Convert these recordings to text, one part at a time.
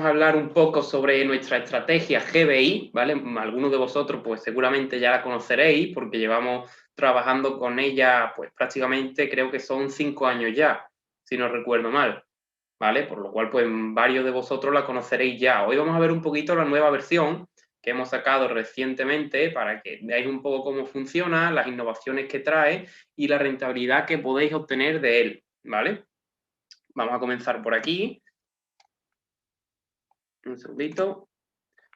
a hablar un poco sobre nuestra estrategia GBI, ¿vale? Algunos de vosotros pues seguramente ya la conoceréis porque llevamos trabajando con ella pues prácticamente creo que son 5 años ya, si no recuerdo mal, ¿vale? Por lo cual pues varios de vosotros la conoceréis ya. Hoy vamos a ver un poquito la nueva versión que hemos sacado recientemente para que veáis un poco cómo funciona, las innovaciones que trae y la rentabilidad que podéis obtener de él, ¿vale? Vamos a comenzar por aquí. Un segundito.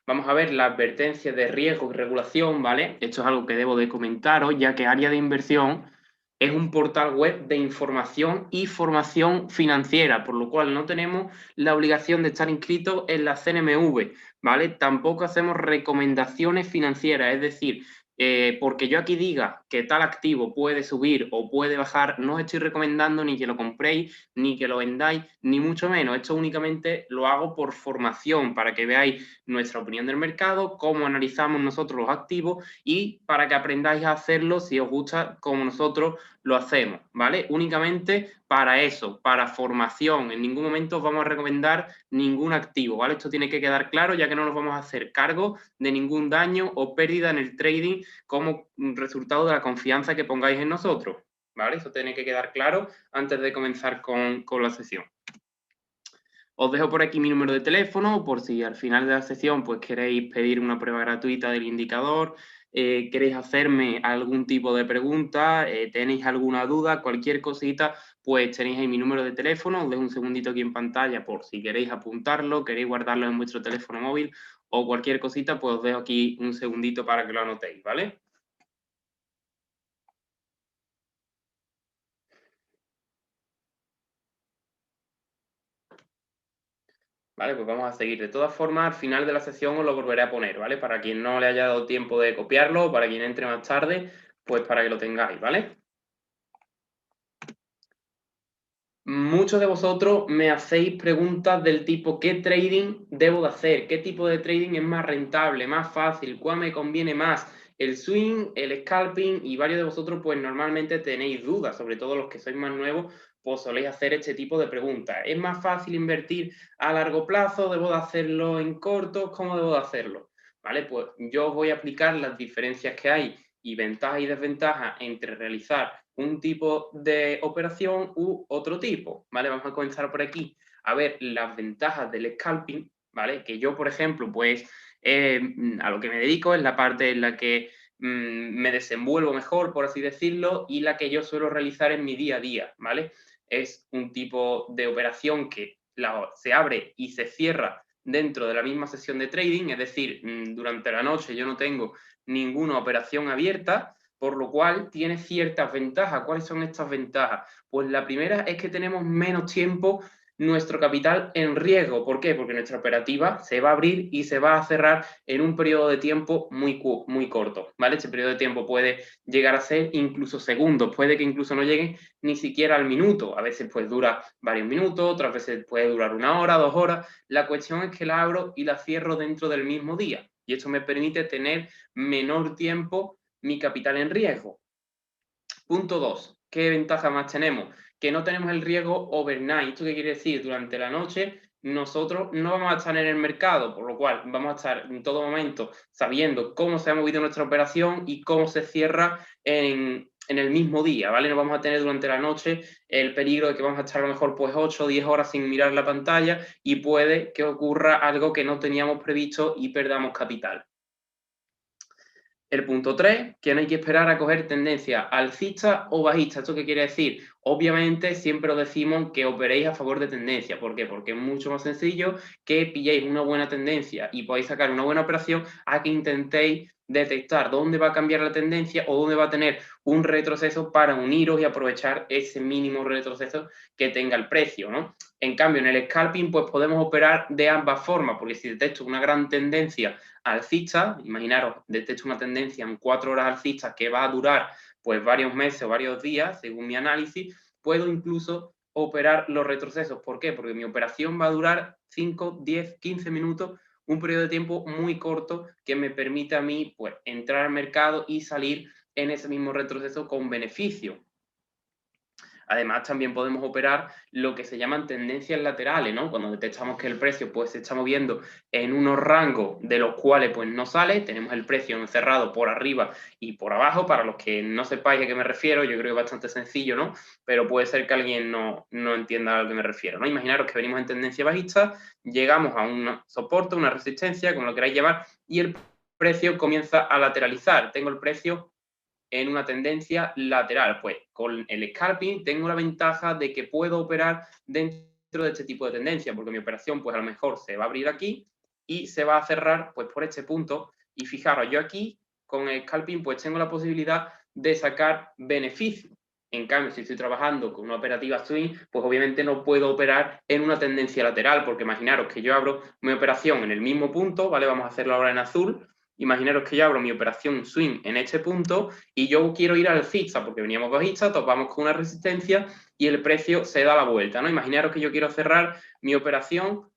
Vamos a ver la advertencia de riesgo y regulación, ¿vale? Esto es algo que debo de comentaros, ya que Área de Inversión es un portal web de información y formación financiera, por lo cual no tenemos la obligación de estar inscritos en la CNMV, ¿vale? Tampoco hacemos recomendaciones financieras, es decir, porque yo aquí diga que tal activo puede subir o puede bajar, no os estoy recomendando ni que lo compréis, ni que lo vendáis, ni mucho menos. Esto únicamente lo hago por formación, para que veáis nuestra opinión del mercado, cómo analizamos nosotros los activos y para que aprendáis a hacerlo si os gusta como nosotros lo hacemos, ¿vale? Únicamente para eso, para formación. En ningún momento os vamos a recomendar ningún activo, ¿vale? Esto tiene que quedar claro, ya que no nos vamos a hacer cargo de ningún daño o pérdida en el trading como resultado de la confianza que pongáis en nosotros, ¿vale? Eso tiene que quedar claro antes de comenzar con la sesión. Os dejo por aquí mi número de teléfono, por si al final de la sesión pues queréis pedir una prueba gratuita del indicador, queréis hacerme algún tipo de pregunta, tenéis alguna duda, cualquier cosita, pues tenéis ahí mi número de teléfono. Os dejo un segundito aquí en pantalla por si queréis apuntarlo, queréis guardarlo en vuestro teléfono móvil o cualquier cosita, pues os dejo aquí un segundito para que lo anotéis, ¿vale? Vale, pues vamos a seguir. De todas formas, al final de la sesión os lo volveré a poner, ¿vale? Para quien no le haya dado tiempo de copiarlo, para quien entre más tarde, pues para que lo tengáis, ¿vale? Muchos de vosotros me hacéis preguntas del tipo ¿qué trading debo de hacer? ¿Qué tipo de trading es más rentable, más fácil? ¿Cuál me conviene más? El swing, el scalping, y varios de vosotros pues normalmente tenéis dudas, sobre todo los que sois más nuevos, pues soléis hacer este tipo de preguntas. ¿Es más fácil invertir a largo plazo? ¿Debo de hacerlo en corto? ¿Cómo debo de hacerlo? ¿Vale? Pues yo os voy a aplicar las diferencias que hay y ventajas y desventajas entre realizar un tipo de operación u otro tipo, ¿vale? Vamos a comenzar por aquí a ver las ventajas del scalping, ¿vale? Que yo, por ejemplo, pues a lo que me dedico es la parte en la que me desenvuelvo mejor, por así decirlo, y la que yo suelo realizar en mi día a día, ¿vale? Es un tipo de operación que se abre y se cierra dentro de la misma sesión de trading, es decir, durante la noche yo no tengo ninguna operación abierta, por lo cual tiene ciertas ventajas. ¿Cuáles son estas ventajas? Pues la primera es que tenemos menos tiempo nuestro capital en riesgo. ¿Por qué? Porque nuestra operativa se va a abrir y se va a cerrar en un periodo de tiempo muy corto, ¿vale? Este periodo de tiempo puede llegar a ser incluso segundos, puede que incluso no llegue ni siquiera al minuto. A veces pues dura varios minutos, otras veces puede durar 1 hora, 2 horas. La cuestión es que la abro y la cierro dentro del mismo día. Y esto me permite tener menor tiempo mi capital en riesgo. Punto 2. ¿Qué ventaja más tenemos? Que no tenemos el riesgo overnight. ¿Esto qué quiere decir? Durante la noche nosotros no vamos a estar en el mercado, por lo cual vamos a estar en todo momento sabiendo cómo se ha movido nuestra operación y cómo se cierra en el mismo día, ¿vale? No vamos a tener durante la noche el peligro de que vamos a estar a lo mejor pues 8 o 10 horas sin mirar la pantalla y puede que ocurra algo que no teníamos previsto y perdamos capital. El punto 3, que no hay que esperar a coger tendencia alcista o bajista. ¿Esto qué quiere decir? Obviamente siempre os decimos que operéis a favor de tendencia. ¿Por qué? Porque es mucho más sencillo que pilléis una buena tendencia y podáis sacar una buena operación a que intentéis detectar dónde va a cambiar la tendencia o dónde va a tener un retroceso para uniros y aprovechar ese mínimo retroceso que tenga el precio, ¿no? En cambio, en el scalping, pues podemos operar de ambas formas, porque si detecto una gran tendencia alcista, imaginaros, detecto una tendencia en 4 horas alcista que va a durar pues varios meses o varios días, según mi análisis, puedo incluso operar los retrocesos. ¿Por qué? Porque mi operación va a durar 5, 10, 15 minutos, un periodo de tiempo muy corto que me permite a mí pues entrar al mercado y salir en ese mismo retroceso con beneficio. Además, también podemos operar lo que se llaman tendencias laterales, ¿no? Cuando detectamos que el precio pues, se está moviendo en unos rangos de los cuales pues, no sale, tenemos el precio encerrado por arriba y por abajo. Para los que no sepáis a qué me refiero, yo creo que es bastante sencillo, ¿no? Pero puede ser que alguien no entienda a lo que me refiero, ¿no? Imaginaros que venimos en tendencia bajista, llegamos a un soporte, una resistencia, como lo queráis llamar, y el precio comienza a lateralizar. Tengo el precio en una tendencia lateral. Pues con el scalping tengo la ventaja de que puedo operar dentro de este tipo de tendencia, porque mi operación pues a lo mejor se va a abrir aquí y se va a cerrar pues por este punto. Y fijaros, yo aquí con el scalping pues tengo la posibilidad de sacar beneficio. En cambio, si estoy trabajando con una operativa swing, pues obviamente no puedo operar en una tendencia lateral, porque imaginaros que yo abro mi operación en el mismo punto, ¿vale? Vamos a hacerlo ahora en azul. Imaginaros que yo abro mi operación swing en este punto y yo quiero ir al alcista porque veníamos bajista, topamos con una resistencia y el precio se da la vuelta, ¿no? Imaginaros que yo quiero cerrar mi operación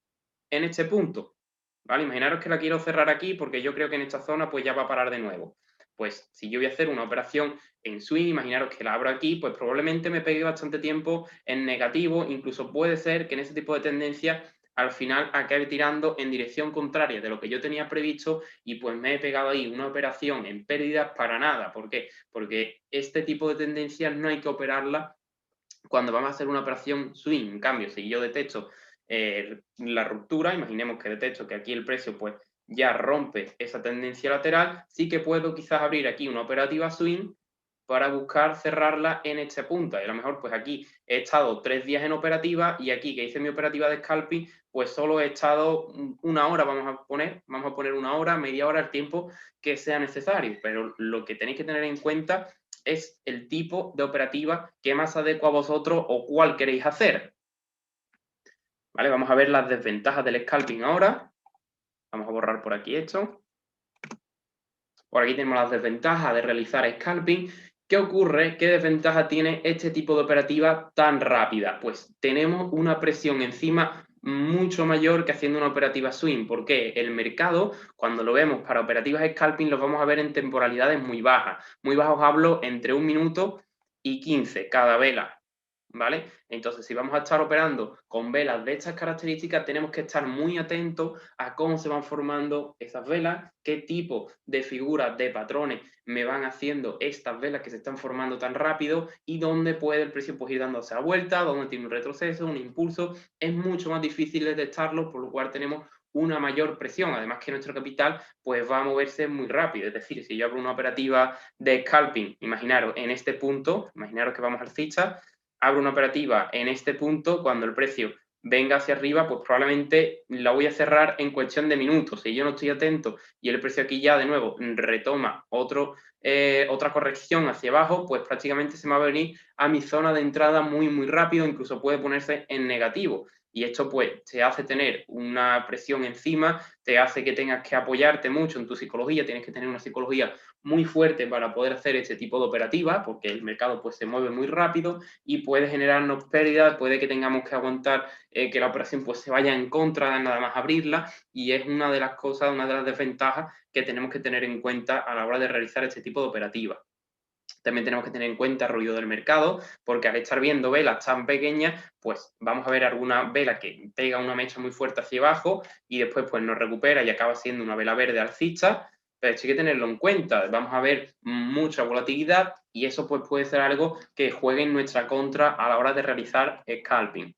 en este punto, ¿vale? Imaginaros que la quiero cerrar aquí porque yo creo que en esta zona pues ya va a parar de nuevo. Pues si yo voy a hacer una operación en swing, imaginaros que la abro aquí, pues probablemente me pegue bastante tiempo en negativo, incluso puede ser que en ese tipo de tendencias al final acabe tirando en dirección contraria de lo que yo tenía previsto y pues me he pegado ahí una operación en pérdidas para nada. ¿Por qué? Porque este tipo de tendencias no hay que operarla cuando vamos a hacer una operación swing. En cambio, si yo detecto la ruptura, imaginemos que detecto que aquí el precio pues ya rompe esa tendencia lateral, sí que puedo quizás abrir aquí una operativa swing para buscar cerrarla en este punto. Y a lo mejor pues aquí he estado 3 días en operativa y aquí que hice mi operativa de scalping, pues solo he estado una hora, vamos a poner una hora, media hora, el tiempo que sea necesario. Pero lo que tenéis que tener en cuenta es el tipo de operativa que más adecua a vosotros o cuál queréis hacer. ¿Vale? Vamos a ver las desventajas del scalping ahora. Vamos a borrar por aquí esto. Por aquí tenemos las desventajas de realizar scalping. ¿Qué ocurre? ¿Qué desventaja tiene este tipo de operativa tan rápida? Pues tenemos una presión encima mucho mayor que haciendo una operativa swing. ¿Por qué? El mercado, cuando lo vemos para operativas scalping, los vamos a ver en temporalidades muy bajas. Muy bajos hablo entre 1 minuto y 15 cada vela. ¿Vale? Entonces, si vamos a estar operando con velas de estas características, tenemos que estar muy atentos a cómo se van formando esas velas, qué tipo de figuras, de patrones me van haciendo estas velas que se están formando tan rápido y dónde puede el precio pues, ir dándose la vuelta, dónde tiene un retroceso, un impulso. Es mucho más difícil detectarlo, por lo cual tenemos una mayor presión. Además que nuestro capital pues, va a moverse muy rápido. Es decir, si yo abro una operativa de scalping, imaginaros en este punto, imaginaros que vamos alcista, abro una operativa en este punto, cuando el precio venga hacia arriba, pues probablemente la voy a cerrar en cuestión de minutos. Si yo no estoy atento y el precio aquí ya de nuevo retoma otra corrección hacia abajo, pues prácticamente se me va a venir a mi zona de entrada muy, muy rápido, incluso puede ponerse en negativo. Y esto pues te hace tener una presión encima, te hace que tengas que apoyarte mucho en tu psicología, tienes que tener una psicología muy fuerte para poder hacer este tipo de operativa, porque el mercado pues se mueve muy rápido y puede generarnos pérdidas, puede que tengamos que aguantar que la operación pues se vaya en contra de nada más abrirla, y es una de las cosas, una de las desventajas que tenemos que tener en cuenta a la hora de realizar este tipo de operativas. También tenemos que tener en cuenta el ruido del mercado, porque al estar viendo velas tan pequeñas, pues vamos a ver alguna vela que pega una mecha muy fuerte hacia abajo y después pues nos recupera y acaba siendo una vela verde alcista, pero esto hay que tenerlo en cuenta. Vamos a ver mucha volatilidad y eso pues puede ser algo que juegue en nuestra contra a la hora de realizar scalping.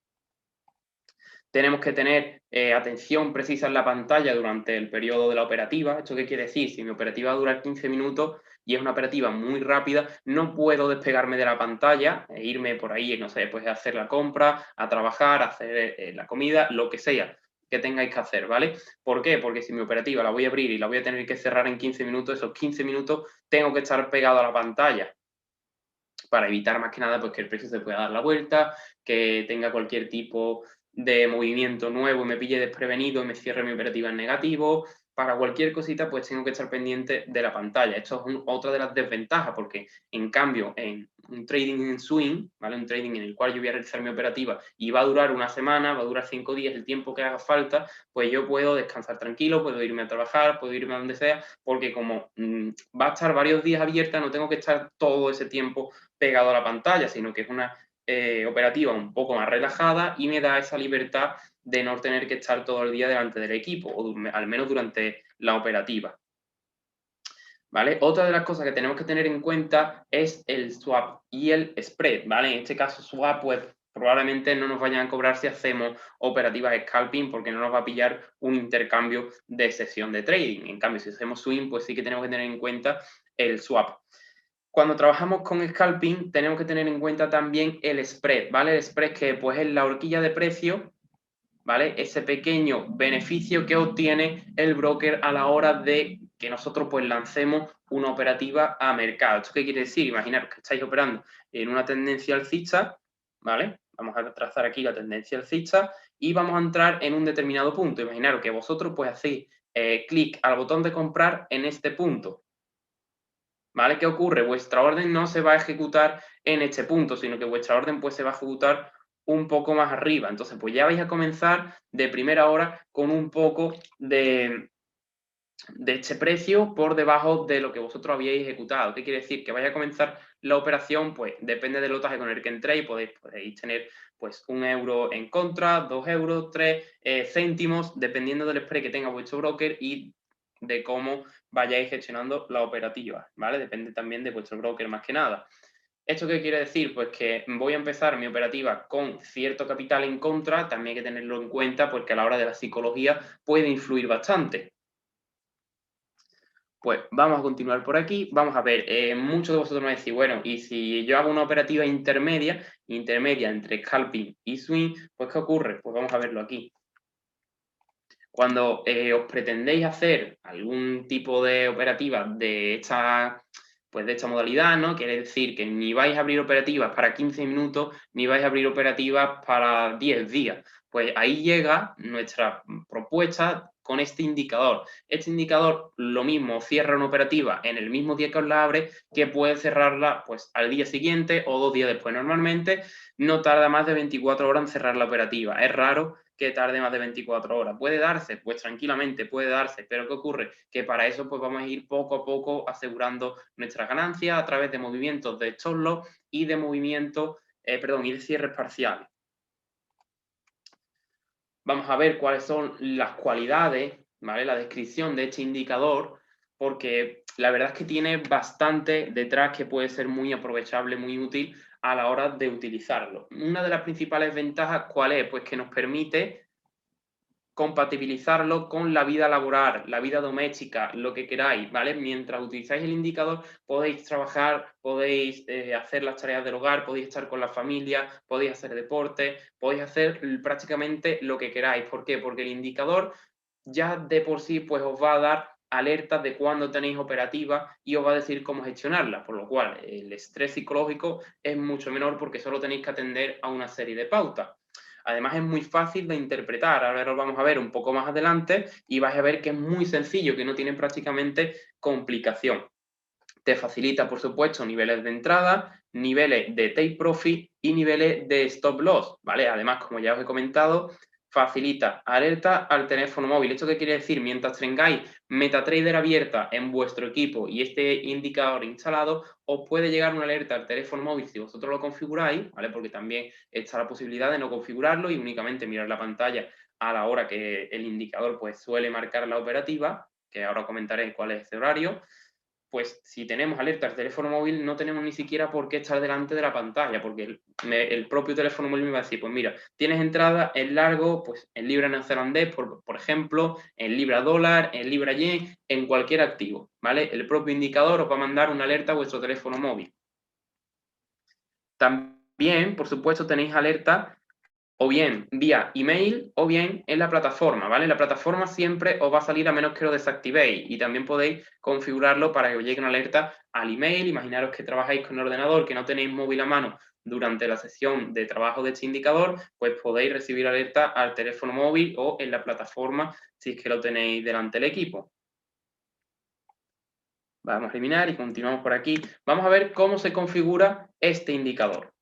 Tenemos que tener atención precisa en la pantalla durante el periodo de la operativa. ¿Esto qué quiere decir? Si mi operativa dura 15 minutos y es una operativa muy rápida, no puedo despegarme de la pantalla e irme por ahí, no sé, pues a hacer la compra, a trabajar, a hacer la comida, lo que sea que tengáis que hacer, ¿vale? ¿Por qué? Porque si mi operativa la voy a abrir y la voy a tener que cerrar en 15 minutos, esos 15 minutos tengo que estar pegado a la pantalla para evitar más que nada pues, que el precio se pueda dar la vuelta, que tenga cualquier tipo de movimiento nuevo y me pille desprevenido y me cierre mi operativa en negativo. Para cualquier cosita, pues tengo que estar pendiente de la pantalla. Esto es otra de las desventajas, porque en cambio, en un trading en swing, ¿vale? Un trading en el cual yo voy a realizar mi operativa y va a durar una semana, va a durar 5 días, el tiempo que haga falta, pues yo puedo descansar tranquilo, puedo irme a trabajar, puedo irme a donde sea, porque como va a estar varios días abierta, no tengo que estar todo ese tiempo pegado a la pantalla, sino que es una operativa un poco más relajada y me da esa libertad de no tener que estar todo el día delante del equipo, o al menos durante la operativa. ¿Vale? Otra de las cosas que tenemos que tener en cuenta es el swap y el spread, ¿vale? En este caso, swap, pues probablemente no nos vayan a cobrar si hacemos operativas scalping porque no nos va a pillar un intercambio de sesión de trading. En cambio, si hacemos swing, pues sí que tenemos que tener en cuenta el swap. Cuando trabajamos con scalping, tenemos que tener en cuenta también el spread, ¿vale? El spread que pues es la horquilla de precio, ¿vale? Ese pequeño beneficio que obtiene el broker a la hora de que nosotros pues lancemos una operativa a mercado. ¿Esto qué quiere decir? Imaginaros que estáis operando en una tendencia alcista, ¿vale? Vamos a trazar aquí la tendencia alcista y vamos a entrar en un determinado punto. Imaginaros que vosotros pues hacéis clic al botón de comprar en este punto, ¿vale? ¿Qué ocurre? Vuestra orden no se va a ejecutar en este punto, sino que vuestra orden pues se va a ejecutar un poco más arriba. Entonces, pues ya vais a comenzar de primera hora con un poco de este precio por debajo de lo que vosotros habíais ejecutado. ¿Qué quiere decir? Que vaya a comenzar la operación, pues depende del lotaje con el que entréis, podéis tener pues 1 euro en contra, 2 euros, 3 céntimos, dependiendo del spread que tenga vuestro broker y de cómo vayáis gestionando la operativa, ¿vale? Depende también de vuestro broker más que nada. ¿Esto qué quiere decir? Pues que voy a empezar mi operativa con cierto capital en contra, también hay que tenerlo en cuenta porque a la hora de la psicología puede influir bastante. Pues vamos a continuar por aquí. Vamos a ver, muchos de vosotros me decís, bueno, y si yo hago una operativa intermedia entre scalping y swing, pues ¿qué ocurre? Pues vamos a verlo aquí. Cuando os pretendéis hacer algún tipo de operativa de esta modalidad, ¿no? Quiere decir que ni vais a abrir operativas para 15 minutos, ni vais a abrir operativas para 10 días. Pues ahí llega nuestra propuesta con este indicador. Este indicador, lo mismo, cierra una operativa en el mismo día que os la abre, que puede cerrarla pues al día siguiente o 2 días después. Normalmente no tarda más de 24 horas en cerrar la operativa. Es raro que tarde más de 24 horas. ¿Puede darse? Pues tranquilamente puede darse, pero ¿qué ocurre? Que para eso pues vamos a ir poco a poco asegurando nuestras ganancias a través de movimientos de stop loss y de movimientos, y de cierres parciales. Vamos a ver cuáles son las cualidades, ¿vale? La descripción de este indicador, porque la verdad es que tiene bastante detrás que puede ser muy aprovechable, muy útil a la hora de utilizarlo. Una de las principales ventajas, ¿cuál es? Pues que nos permite compatibilizarlo con la vida laboral, la vida doméstica, lo que queráis, ¿vale? Mientras utilizáis el indicador podéis trabajar, podéis hacer las tareas del hogar, podéis estar con la familia, podéis hacer deporte, podéis hacer prácticamente lo que queráis. ¿Por qué? Porque el indicador ya de por sí pues os va a dar alertas de cuándo tenéis operativa y os va a decir cómo gestionarla, por lo cual el estrés psicológico es mucho menor porque solo tenéis que atender a una serie de pautas. Además es muy fácil de interpretar, ahora lo vamos a ver un poco más adelante y vais a ver que es muy sencillo, que no tiene prácticamente complicación. Te facilita, por supuesto, niveles de entrada, niveles de take profit y niveles de stop loss, ¿vale? Además, como ya os he comentado, facilita alerta al teléfono móvil. ¿Esto qué quiere decir? Mientras tengáis MetaTrader abierta en vuestro equipo y este indicador instalado, os puede llegar una alerta al teléfono móvil si vosotros lo configuráis, ¿vale? Porque también está la posibilidad de no configurarlo y únicamente mirar la pantalla a la hora que el indicador pues suele marcar la operativa, que ahora comentaré cuál es ese horario. Pues si tenemos alerta al teléfono móvil, no tenemos ni siquiera por qué estar delante de la pantalla, porque el propio teléfono móvil me va a decir, pues mira, tienes entrada en largo, pues en libra neozelandés, por ejemplo, en libra dólar, en libra yen, en cualquier activo, ¿vale? El propio indicador os va a mandar una alerta a vuestro teléfono móvil. También, por supuesto, tenéis alerta o bien vía email o bien en la plataforma, ¿vale? La plataforma siempre os va a salir a menos que lo desactivéis y también podéis configurarlo para que os llegue una alerta al email. Imaginaros que trabajáis con un ordenador, que no tenéis móvil a mano durante la sesión de trabajo de este indicador, pues podéis recibir alerta al teléfono móvil o en la plataforma si es que lo tenéis delante del equipo. Vamos a eliminar y continuamos por aquí. Vamos a ver cómo se configura este indicador.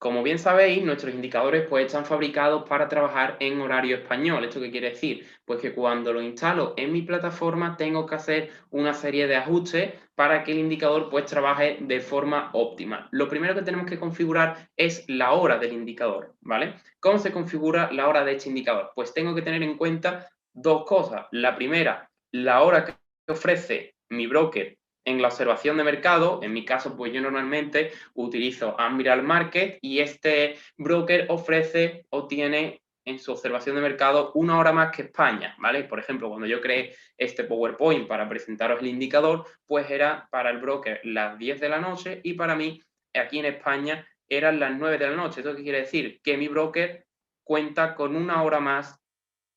Como bien sabéis, nuestros indicadores pues, están fabricados para trabajar en horario español. ¿Esto qué quiere decir? Pues que cuando lo instalo en mi plataforma tengo que hacer una serie de ajustes para que el indicador pues, trabaje de forma óptima. Lo primero que tenemos que configurar es la hora del indicador, ¿vale? ¿Cómo se configura la hora de este indicador? Pues tengo que tener en cuenta dos cosas. La primera, la hora que ofrece mi broker en la observación de mercado. En mi caso, pues yo normalmente utilizo Admiral Market y este broker ofrece o tiene en su observación de mercado una hora más que España, ¿vale? Por ejemplo, cuando yo creé este PowerPoint para presentaros el indicador, pues era para el broker las 10 de la noche y para mí, aquí en España, eran las 9 de la noche. ¿Esto qué quiere decir? Que mi broker cuenta con una hora más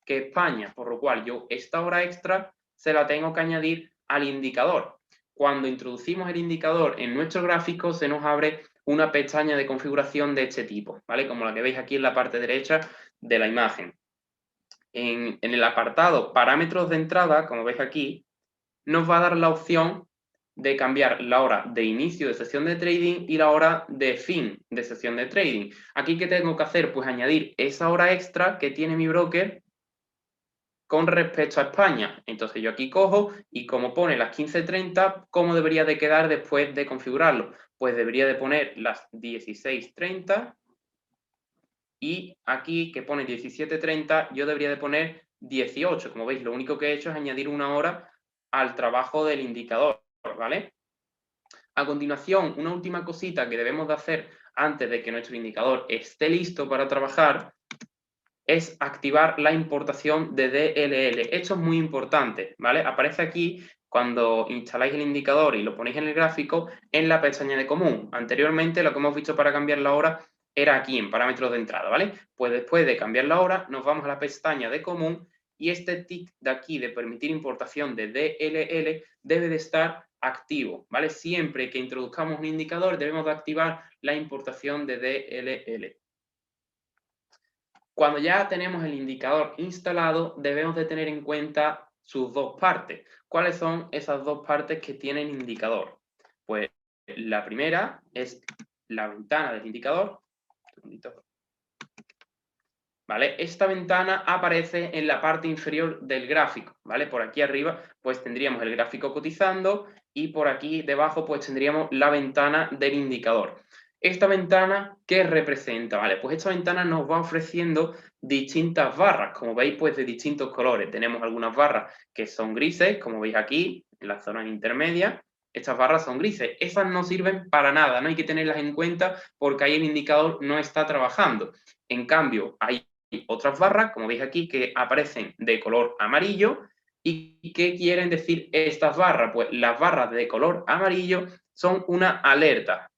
que España, por lo cual yo esta hora extra se la tengo que añadir al indicador. Cuando introducimos el indicador en nuestro gráfico, se nos abre una pestaña de configuración de este tipo, ¿vale? Como la que veis aquí en la parte derecha de la imagen. En el apartado parámetros de entrada, como veis aquí, nos va a dar la opción de cambiar la hora de inicio de sesión de trading y la hora de fin de sesión de trading. Aquí, ¿qué tengo que hacer? Pues añadir esa hora extra que tiene mi broker con respecto a España. Entonces yo aquí cojo y como pone las 15:30, ¿cómo debería de quedar después de configurarlo? Pues debería de poner las 16:30 y aquí que pone 17:30 yo debería de poner 18. Como veis, lo único que he hecho es añadir una hora al trabajo del indicador, ¿vale? A continuación, una última cosita que debemos de hacer antes de que nuestro indicador esté listo para trabajar es activar la importación de DLL. Esto es muy importante, ¿vale? Aparece aquí cuando instaláis el indicador y lo ponéis en el gráfico en la pestaña de común. Anteriormente lo que hemos visto para cambiar la hora era aquí en parámetros de entrada, ¿vale? Pues después de cambiar la hora nos vamos a la pestaña de común y este tick de aquí de permitir importación de DLL debe de estar activo, ¿vale? Siempre que introduzcamos un indicador debemos de activar la importación de DLL. Cuando ya tenemos el indicador instalado, debemos de tener en cuenta sus dos partes. ¿Cuáles son esas dos partes que tiene el indicador? Pues la primera es la ventana del indicador. ¿Vale? Esta ventana aparece en la parte inferior del gráfico, ¿vale? Por aquí arriba, pues tendríamos el gráfico cotizando y por aquí debajo, pues tendríamos la ventana del indicador. Esta ventana, ¿qué representa? Vale, pues esta ventana nos va ofreciendo distintas barras, como veis, pues de distintos colores. Tenemos algunas barras que son grises, como veis aquí, en la zona intermedia. Estas barras son grises. Esas no sirven para nada, no hay que tenerlas en cuenta porque ahí el indicador no está trabajando. En cambio, hay otras barras, como veis aquí, que aparecen de color amarillo. ¿Y qué quieren decir estas barras? Pues las barras de color amarillo son una alerta,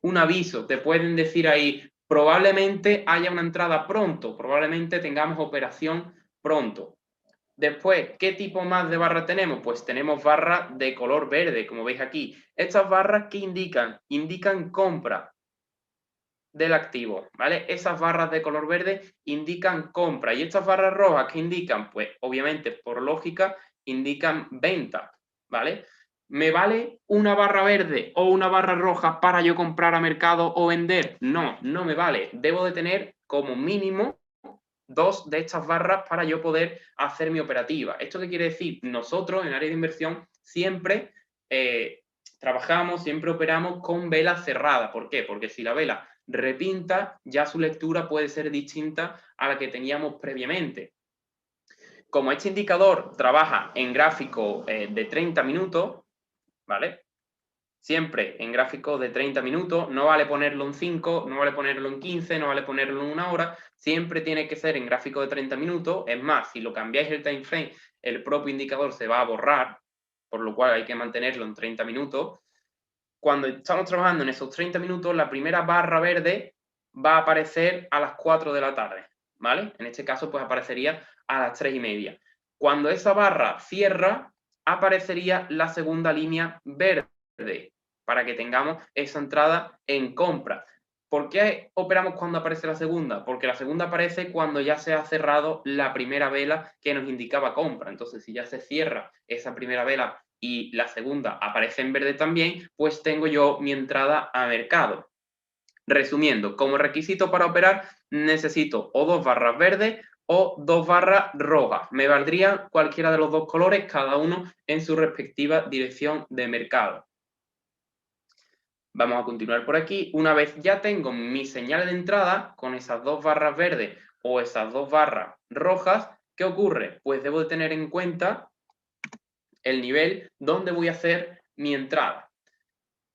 un aviso. Te pueden decir ahí, probablemente haya una entrada pronto, probablemente tengamos operación pronto. Después, ¿qué tipo más de barra tenemos? Pues tenemos barras de color verde, como veis aquí. Estas barras, ¿qué indican? Indican compra del activo, ¿vale? Esas barras de color verde indican compra y estas barras rojas que indican, pues obviamente por lógica, indican venta, ¿vale? ¿Me vale una barra verde o una barra roja para yo comprar a mercado o vender? No, no me vale. Debo de tener como mínimo dos de estas barras para yo poder hacer mi operativa. ¿Esto qué quiere decir? Nosotros en área de inversión siempre trabajamos, siempre operamos con vela cerrada. ¿Por qué? Porque si la vela repinta, ya su lectura puede ser distinta a la que teníamos previamente. Como este indicador trabaja en gráfico de 30 minutos, ¿vale? Siempre en gráfico de 30 minutos, no vale ponerlo en 5, no vale ponerlo en 15, no vale ponerlo en una hora, siempre tiene que ser en gráfico de 30 minutos. Es más, si lo cambiáis el time frame, el propio indicador se va a borrar, por lo cual hay que mantenerlo en 30 minutos. Cuando estamos trabajando en esos 30 minutos, la primera barra verde va a aparecer a las 4 de la tarde, ¿vale? En este caso, pues aparecería a las 3:30. Cuando esa barra cierra, aparecería la segunda línea verde, para que tengamos esa entrada en compra. ¿Por qué operamos cuando aparece la segunda? Porque la segunda aparece cuando ya se ha cerrado la primera vela que nos indicaba compra. Entonces, si ya se cierra esa primera vela y la segunda aparece en verde también, pues tengo yo mi entrada a mercado. Resumiendo, como requisito para operar necesito o 2 barras verdes o 2 barras rojas. Me valdría cualquiera de los dos colores, cada uno en su respectiva dirección de mercado. Vamos a continuar por aquí. Una vez ya tengo mi señal de entrada con esas 2 barras verdes o esas 2 barras rojas, ¿qué ocurre? Pues debo de tener en cuenta el nivel donde voy a hacer mi entrada.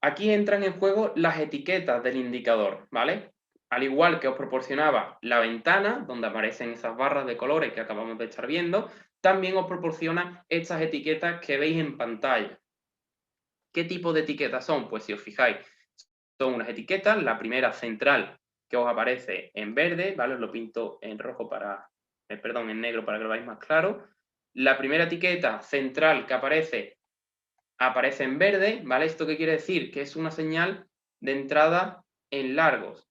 Aquí entran en juego las etiquetas del indicador, ¿vale? Al igual que os proporcionaba la ventana, donde aparecen esas barras de colores que acabamos de estar viendo, también os proporciona estas etiquetas que veis en pantalla. ¿Qué tipo de etiquetas son? Pues si os fijáis, son unas etiquetas, la primera central que os aparece en verde, ¿vale? Os lo pinto en rojo perdón, en negro para que lo veáis más claro. La primera etiqueta central que aparece en verde, ¿vale? ¿Esto qué quiere decir? Que es una señal de entrada en largos.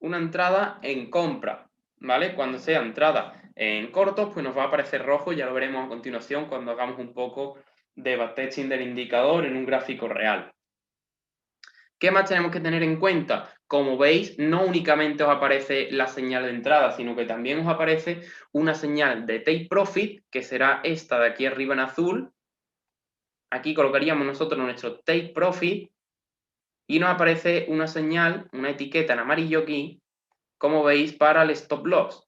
Una entrada en compra, ¿vale? Cuando sea entrada en cortos, pues nos va a aparecer rojo, ya lo veremos a continuación cuando hagamos un poco de backtesting del indicador en un gráfico real. ¿Qué más tenemos que tener en cuenta? Como veis, no únicamente os aparece la señal de entrada, sino que también os aparece una señal de take profit, que será esta de aquí arriba en azul. Aquí colocaríamos nosotros nuestro take profit y nos aparece una señal, una etiqueta en amarillo aquí, como veis, para el stop loss.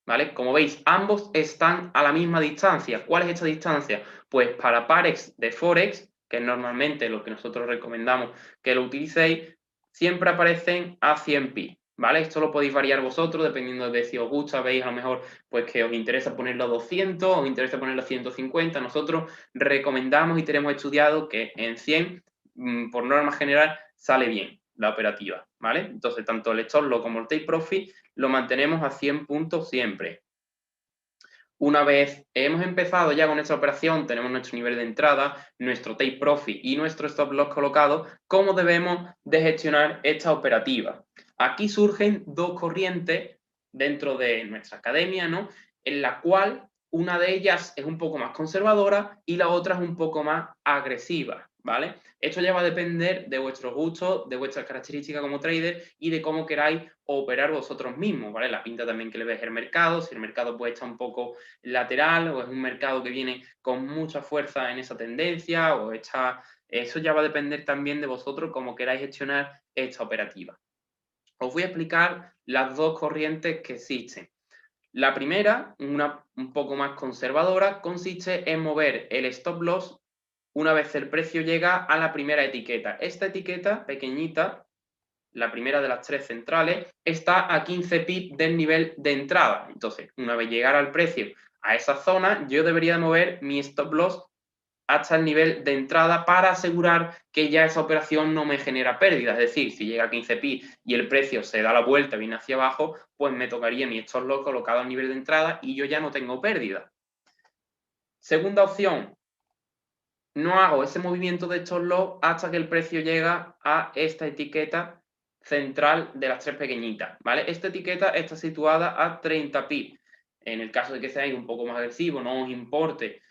¿Vale? Como veis, ambos están a la misma distancia. ¿Cuál es esta distancia? Pues para pares de Forex, que es normalmente lo que nosotros recomendamos que lo utilicéis, siempre aparecen a 100 pi, ¿vale? Esto lo podéis variar vosotros dependiendo de si os gusta, veis a lo mejor pues que os interesa ponerlo a 200, os interesa ponerlo a 150. Nosotros recomendamos y tenemos estudiado que en 100, por norma general, sale bien la operativa, ¿vale? Entonces, tanto el stop loss como el take profit lo mantenemos a 100 puntos siempre. Una vez hemos empezado ya con esta operación, tenemos nuestro nivel de entrada, nuestro take profit y nuestro stop loss colocado, ¿cómo debemos de gestionar esta operativa? Aquí surgen dos corrientes dentro de nuestra academia, ¿no? En la cual una de ellas es un poco más conservadora y la otra es un poco más agresiva, ¿vale? Esto ya va a depender de vuestros gustos, de vuestras características como trader y de cómo queráis operar vosotros mismos, ¿vale? La pinta también que le ves el mercado, si el mercado puede estar un poco lateral o es un mercado que viene con mucha fuerza en esa tendencia o está... Eso ya va a depender también de vosotros cómo queráis gestionar esta operativa. Os voy a explicar las dos corrientes que existen. La primera, un poco más conservadora, consiste en mover el stop loss una vez el precio llega a la primera etiqueta. Esta etiqueta pequeñita, la primera de las tres centrales, está a 15 pips del nivel de entrada. Entonces, una vez llegara el precio a esa zona, yo debería mover mi stop loss hasta el nivel de entrada para asegurar que ya esa operación no me genera pérdidas. Es decir, si llega a 15 pi y el precio se da la vuelta, viene hacia abajo, pues me tocaría mi stop loss colocado al nivel de entrada y yo ya no tengo pérdida. Segunda opción, no hago ese movimiento de stop loss hasta que el precio llega a esta etiqueta central de las tres pequeñitas, ¿vale? Esta etiqueta está situada a 30 pips. En el caso de que seáis un poco más agresivo, no os importe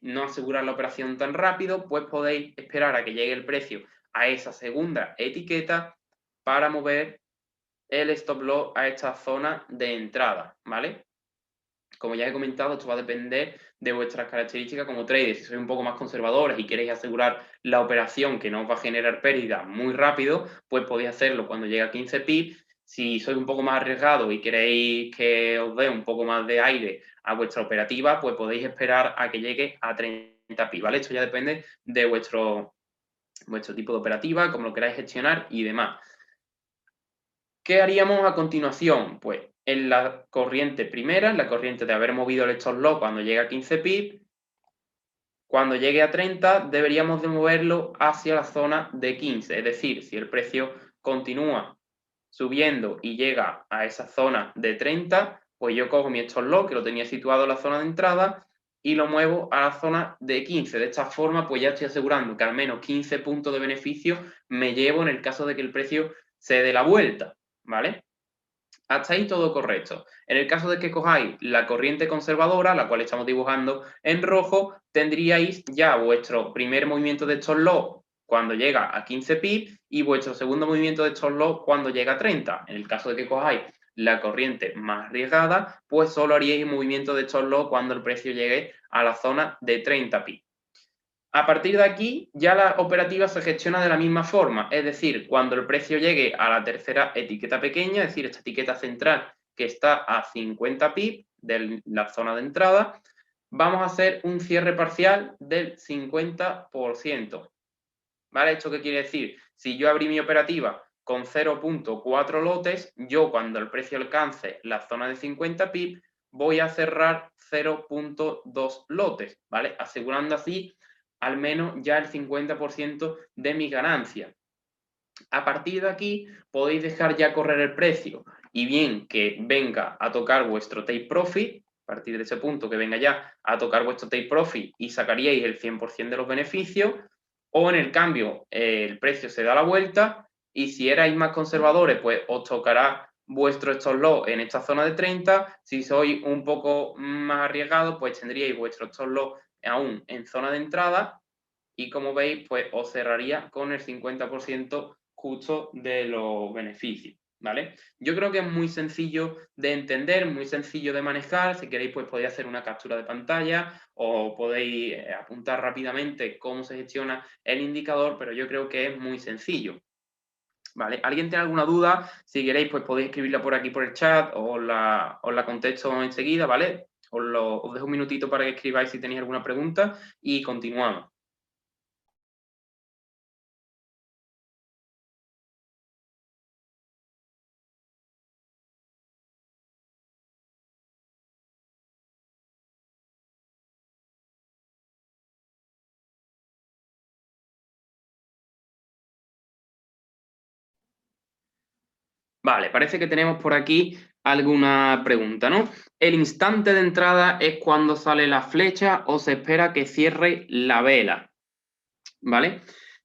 no asegurar la operación tan rápido, pues podéis esperar a que llegue el precio a esa segunda etiqueta para mover el stop loss a esta zona de entrada, ¿vale? Como ya he comentado, esto va a depender de vuestras características como traders. Si sois un poco más conservadores y queréis asegurar la operación que no os va a generar pérdida muy rápido, pues podéis hacerlo cuando llegue a 15 pips. Si sois un poco más arriesgados y queréis que os dé un poco más de aire a vuestra operativa, pues podéis esperar a que llegue a 30 pips, ¿vale? Esto ya depende de vuestro tipo de operativa, cómo lo queráis gestionar y demás. ¿Qué haríamos a continuación? Pues en la corriente primera, en la corriente de haber movido el stop loss cuando llegue a 15 pips, cuando llegue a 30 deberíamos de moverlo hacia la zona de 15. Es decir, si el precio continúa subiendo y llega a esa zona de 30, pues yo cojo mi stop loss, que lo tenía situado en la zona de entrada, y lo muevo a la zona de 15. De esta forma, pues ya estoy asegurando que al menos 15 puntos de beneficio me llevo en el caso de que el precio se dé la vuelta, ¿vale? Hasta ahí todo correcto. En el caso de que cojáis la corriente conservadora, la cual estamos dibujando en rojo, tendríais ya vuestro primer movimiento de stop loss cuando llega a 15 pips y vuestro segundo movimiento de stop loss cuando llega a 30. En el caso de que cojáis la corriente más arriesgada, pues solo haríais el movimiento de stop loss cuando el precio llegue a la zona de 30 pips. A partir de aquí, ya la operativa se gestiona de la misma forma, es decir, cuando el precio llegue a la tercera etiqueta pequeña, es decir, esta etiqueta central que está a 50 pips de la zona de entrada, vamos a hacer un cierre parcial del 50%. ¿Vale? ¿Esto qué quiere decir? Si yo abrí mi operativa con 0.4 lotes, yo cuando el precio alcance la zona de 50 pips, voy a cerrar 0.2 lotes, ¿vale? Asegurando así al menos ya el 50% de mi ganancia. A partir de aquí podéis dejar ya correr el precio y bien que venga a tocar vuestro take profit, a partir de ese punto que venga ya a tocar vuestro take profit y sacaríais el 100% de los beneficios, o en el cambio el precio se da la vuelta y si erais más conservadores pues os tocará vuestro stop loss en esta zona de 30, si sois un poco más arriesgados pues tendríais vuestro stop loss aún en zona de entrada y como veis pues os cerraría con el 50% justo de los beneficios, ¿vale? Yo creo que es muy sencillo de entender, muy sencillo de manejar. Si queréis, pues podéis hacer una captura de pantalla o podéis apuntar rápidamente cómo se gestiona el indicador, pero yo creo que es muy sencillo. ¿Vale? ¿Alguien tiene alguna duda? Si queréis, pues podéis escribirla por aquí por el chat o os la contesto enseguida, ¿vale? Os dejo un minutito para que escribáis si tenéis alguna pregunta y continuamos. Vale, parece que tenemos por aquí alguna pregunta, ¿no? ¿El instante de entrada es cuando sale la flecha o se espera que cierre la vela? ¿Vale?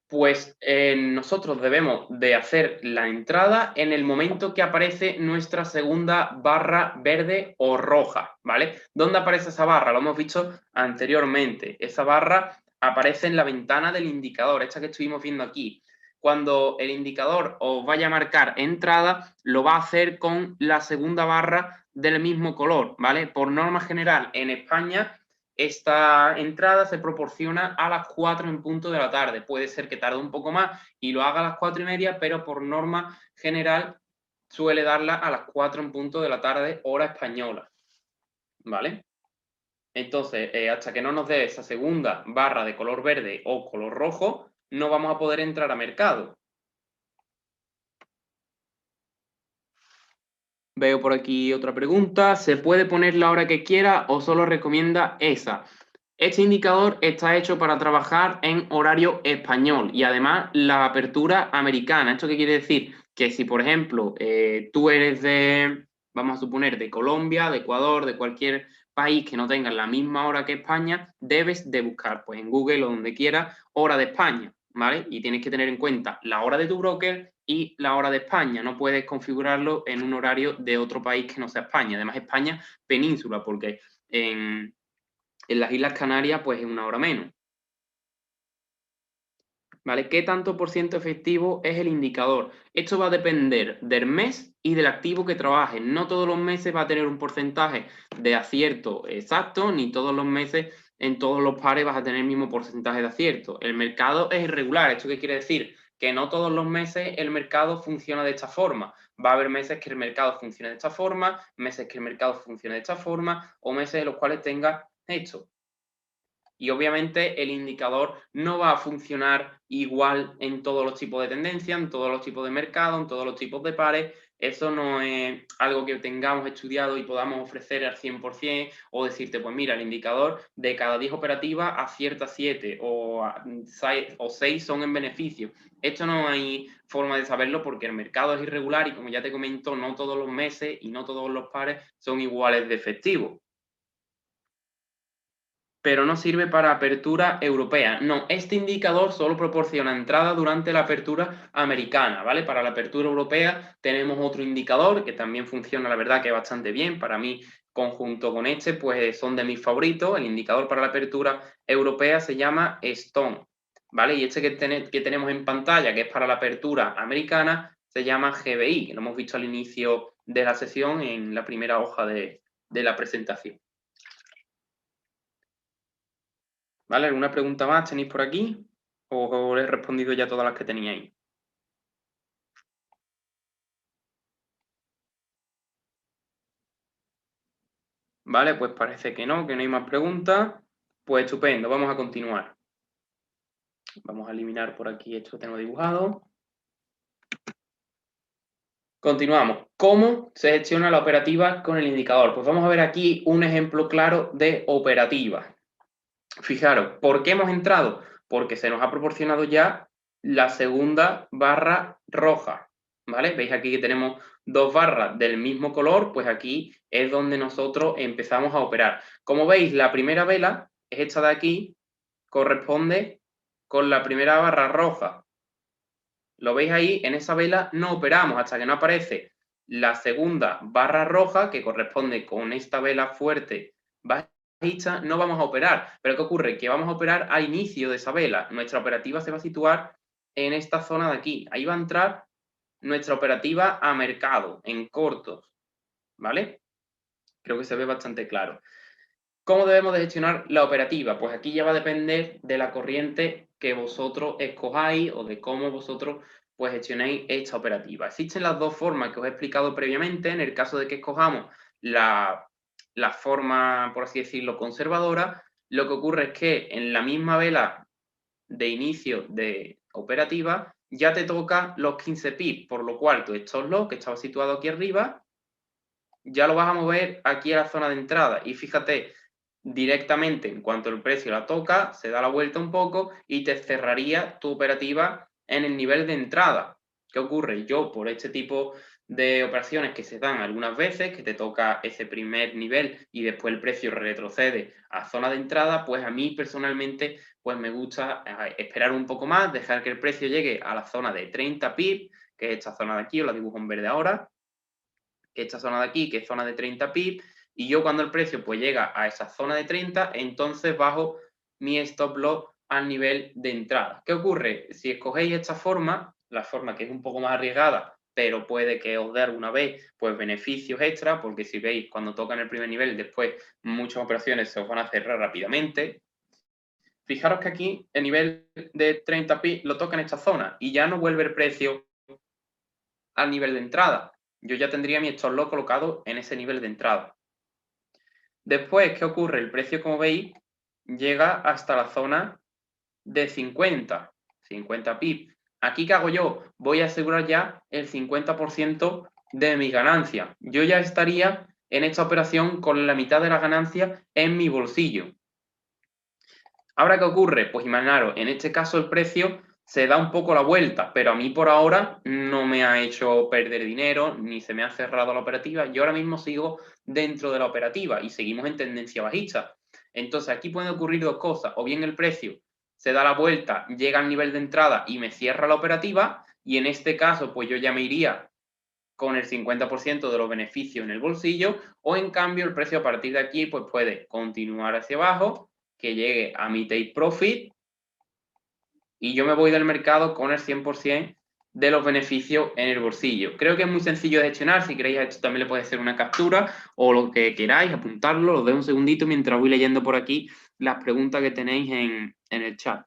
Pues nosotros debemos de hacer la entrada en el momento que aparece nuestra segunda barra verde o roja, ¿vale? ¿Dónde aparece esa barra? Lo hemos visto anteriormente. Esa barra aparece en la ventana del indicador, esta que estuvimos viendo aquí. Cuando el indicador os vaya a marcar entrada, lo va a hacer con la segunda barra del mismo color, ¿vale? Por norma general, en España esta entrada se proporciona a las 4 en punto de la tarde. Puede ser que tarde un poco más y lo haga a las 4:30, pero por norma general suele darla a las 4 en punto de la tarde, hora española. ¿Vale? Entonces, hasta que no nos dé esa segunda barra de color verde o color rojo, no vamos a poder entrar a mercado. Veo por aquí otra pregunta. ¿Se puede poner la hora que quiera o solo recomienda esa? Este indicador está hecho para trabajar en horario español y además la apertura americana. ¿Esto qué quiere decir? Que si, por ejemplo, tú eres de, vamos a suponer, de Colombia, de Ecuador, de cualquier país que no tenga la misma hora que España, debes de buscar, pues en Google o donde quieras, hora de España, ¿vale? Y tienes que tener en cuenta la hora de tu broker y la hora de España. No puedes configurarlo en un horario de otro país que no sea España. Además, España, península, porque en las Islas Canarias, pues es una hora menos. ¿Vale? ¿Qué tanto por ciento efectivo es el indicador? Esto va a depender del mes y del activo que trabajes. No todos los meses va a tener un porcentaje de acierto exacto, ni todos los meses en todos los pares vas a tener el mismo porcentaje de acierto. El mercado es irregular. ¿Esto qué quiere decir? Que no todos los meses el mercado funciona de esta forma. Va a haber meses que el mercado funcione de esta forma, meses que el mercado funcione de esta forma, o meses en los cuales tenga esto. Y obviamente el indicador no va a funcionar igual en todos los tipos de tendencias, en todos los tipos de mercado, en todos los tipos de pares. Eso no es algo que tengamos estudiado y podamos ofrecer al 100% o decirte, pues mira, el indicador de cada 10 operativas acierta 7 o 6 son en beneficio. Esto no hay forma de saberlo porque el mercado es irregular y como ya te comento, no todos los meses y no todos los pares son iguales de efectivos. Pero no sirve para apertura europea. No, este indicador solo proporciona entrada durante la apertura americana, ¿vale? Para la apertura europea tenemos otro indicador que también funciona, la verdad, que bastante bien. Para mí, conjunto con este, pues son de mis favoritos. El indicador para la apertura europea se llama Stone. ¿vale? Y este que tenemos en pantalla, que es para la apertura americana, se llama GBI, que lo hemos visto al inicio de la sesión en la primera hoja de la presentación. ¿Vale? ¿Alguna pregunta más tenéis por aquí? ¿O os he respondido ya todas las que teníais? Vale, pues parece que no hay más preguntas. Pues estupendo, vamos a continuar. Vamos a eliminar por aquí esto que tengo dibujado. Continuamos. ¿Cómo se gestiona la operativa con el indicador? Pues vamos a ver aquí un ejemplo claro de operativa. Fijaros, ¿por qué hemos entrado? Porque se nos ha proporcionado ya la segunda barra roja, ¿vale? Veis aquí que tenemos dos barras del mismo color, pues aquí es donde nosotros empezamos a operar. Como veis, la primera vela es esta de aquí, corresponde con la primera barra roja. Lo veis ahí, en esa vela no operamos hasta que no aparece la segunda barra roja, que corresponde con esta vela fuerte bajista, no vamos a operar. Pero ¿qué ocurre? Que vamos a operar al inicio de esa vela. Nuestra operativa se va a situar en esta zona de aquí. Ahí va a entrar nuestra operativa a mercado, en cortos, ¿vale? Creo que se ve bastante claro. ¿Cómo debemos de gestionar la operativa? Pues aquí ya va a depender de la corriente que vosotros escojáis o de cómo vosotros pues gestionéis esta operativa. Existen las dos formas que os he explicado previamente. En el caso de que escojamos la forma, por así decirlo, conservadora, lo que ocurre es que en la misma vela de inicio de operativa ya te toca los 15 pips, por lo cual tu stop loss, que estaba situado aquí arriba, ya lo vas a mover aquí a la zona de entrada. Y fíjate, directamente en cuanto el precio la toca, se da la vuelta un poco y te cerraría tu operativa en el nivel de entrada. ¿Qué ocurre? Yo, por este tipo de operaciones que se dan algunas veces, que te toca ese primer nivel y después el precio retrocede a zona de entrada, pues a mí personalmente pues me gusta esperar un poco más, dejar que el precio llegue a la zona de 30 pips, que es esta zona de aquí, os la dibujo en verde ahora, que esta zona de aquí, que es zona de 30 pips, y yo cuando el precio pues llega a esa zona de 30, entonces bajo mi stop loss al nivel de entrada. ¿Qué ocurre? Si escogéis esta forma, la forma que es un poco más arriesgada, pero puede que os dé alguna vez pues beneficios extra, porque si veis cuando tocan el primer nivel, después muchas operaciones se os van a cerrar rápidamente. Fijaros que aquí el nivel de 30 pips lo toca en esta zona y ya no vuelve el precio al nivel de entrada. Yo ya tendría mi stop loss colocado en ese nivel de entrada. Después, ¿qué ocurre? El precio, como veis, llega hasta la zona de 50 pips. ¿Aquí qué hago yo? Voy a asegurar ya el 50% de mi ganancia. Yo ya estaría en esta operación con la mitad de la ganancia en mi bolsillo. Ahora, ¿qué ocurre? Pues imaginaros, en este caso el precio se da un poco la vuelta, pero a mí por ahora no me ha hecho perder dinero, ni se me ha cerrado la operativa. Yo ahora mismo sigo dentro de la operativa y seguimos en tendencia bajista. Entonces aquí pueden ocurrir dos cosas, o bien el precio se da la vuelta, llega al nivel de entrada y me cierra la operativa, y en este caso pues yo ya me iría con el 50% de los beneficios en el bolsillo, o en cambio el precio a partir de aquí pues puede continuar hacia abajo, que llegue a mi take profit y yo me voy del mercado con el 100% de los beneficios en el bolsillo. Creo que es muy sencillo de gestionar. Si queréis, esto también le puede ser una captura o lo que queráis, apuntarlo. Os doy un segundito mientras voy leyendo por aquí las preguntas que tenéis en el chat.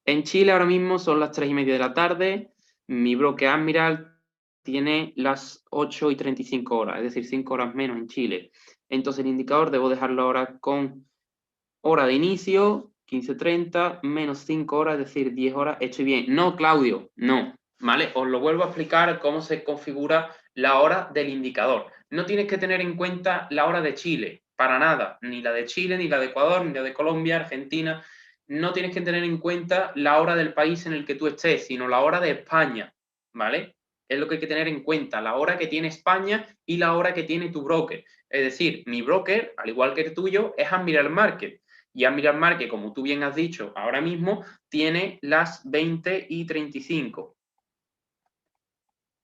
En Chile ahora mismo son las 3:30 de la tarde. Mi broker Admiral tiene las 8:35 horas, es decir, 5 horas menos en Chile. Entonces el indicador debo dejarlo ahora con hora de inicio, 15:30, menos 5 horas, es decir, 10 horas, estoy bien. No, Claudio, no, ¿vale? Os lo vuelvo a explicar cómo se configura la hora del indicador. No tienes que tener en cuenta la hora de Chile, para nada, ni la de Chile, ni la de Ecuador, ni la de Colombia, Argentina. No tienes que tener en cuenta la hora del país en el que tú estés, sino la hora de España, ¿vale? Es lo que hay que tener en cuenta, la hora que tiene España y la hora que tiene tu broker. Es decir, mi broker, al igual que el tuyo, es Admiral Market. Y Admiral Market, como tú bien has dicho, ahora mismo tiene las 20:35.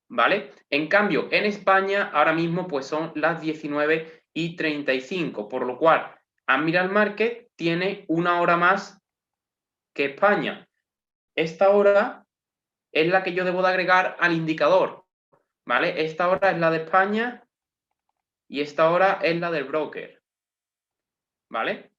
¿Vale? En cambio, en España ahora mismo pues son las 19:35, por lo cual Admiral Market tiene una hora más que España. Esta hora es la que yo debo de agregar al indicador, ¿vale? Esta hora es la de España y esta hora es la del broker, ¿vale?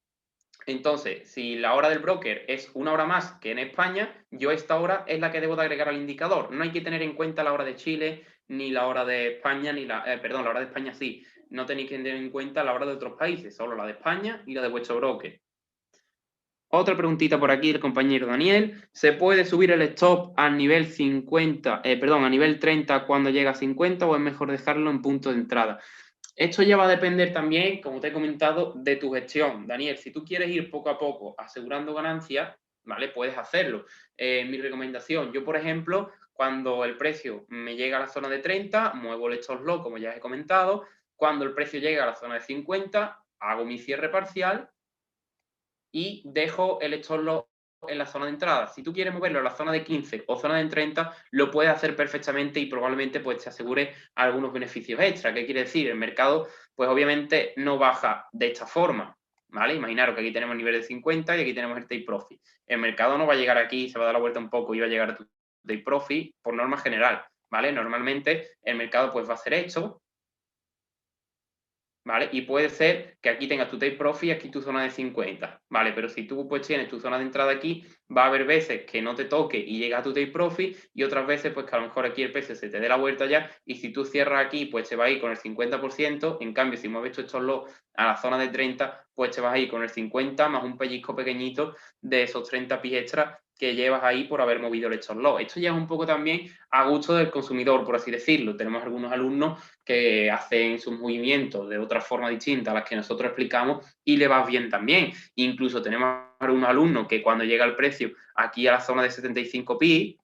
Entonces, si la hora del broker es una hora más que en España, yo esta hora es la que debo de agregar al indicador. No hay que tener en cuenta la hora de Chile, ni la hora de España, ni la... perdón, la hora de España sí. No tenéis que tener en cuenta la hora de otros países, solo la de España y la de vuestro broker. Otra preguntita por aquí del compañero Daniel. ¿Se puede subir el stop al nivel 50, a nivel 30 cuando llega a 50 o es mejor dejarlo en punto de entrada? Esto ya va a depender también, como te he comentado, de tu gestión. Daniel, si tú quieres ir poco a poco asegurando ganancias, ¿vale? Puedes hacerlo. Mi recomendación, yo por ejemplo, cuando el precio me llega a la zona de 30, muevo el stop loss, como ya he comentado. Cuando el precio llega a la zona de 50, hago mi cierre parcial y dejo el stop loss en la zona de entrada. Si tú quieres moverlo a la zona de 15 o zona de 30, lo puedes hacer perfectamente y probablemente pues te asegure algunos beneficios extra. ¿Qué quiere decir? El mercado pues obviamente no baja de esta forma, ¿vale? Imaginaros que aquí tenemos el nivel de 50 y aquí tenemos el take profit. El mercado no va a llegar aquí, se va a dar la vuelta un poco y va a llegar a tu take profit por norma general, ¿vale? Normalmente el mercado pues va a hacer esto, ¿vale? Y puede ser que aquí tengas tu take profit y aquí tu zona de 50, ¿vale? Pero si tú pues tienes tu zona de entrada aquí, va a haber veces que no te toque y llega a tu take profit y otras veces pues que a lo mejor aquí el precio se te dé la vuelta ya y si tú cierras aquí pues te va a ir con el 50%, en cambio si mueves estos loss a la zona de 30, pues te vas a ir con el 50 más un pellizco pequeñito de esos 30 pi extra que llevas ahí por haber movido el stop loss. Esto ya es un poco también a gusto del consumidor, por así decirlo. Tenemos algunos alumnos que hacen sus movimientos de otra forma distinta a las que nosotros explicamos y le va bien también. Incluso tenemos algunos alumnos que cuando llega el precio aquí a la zona de 75 pi,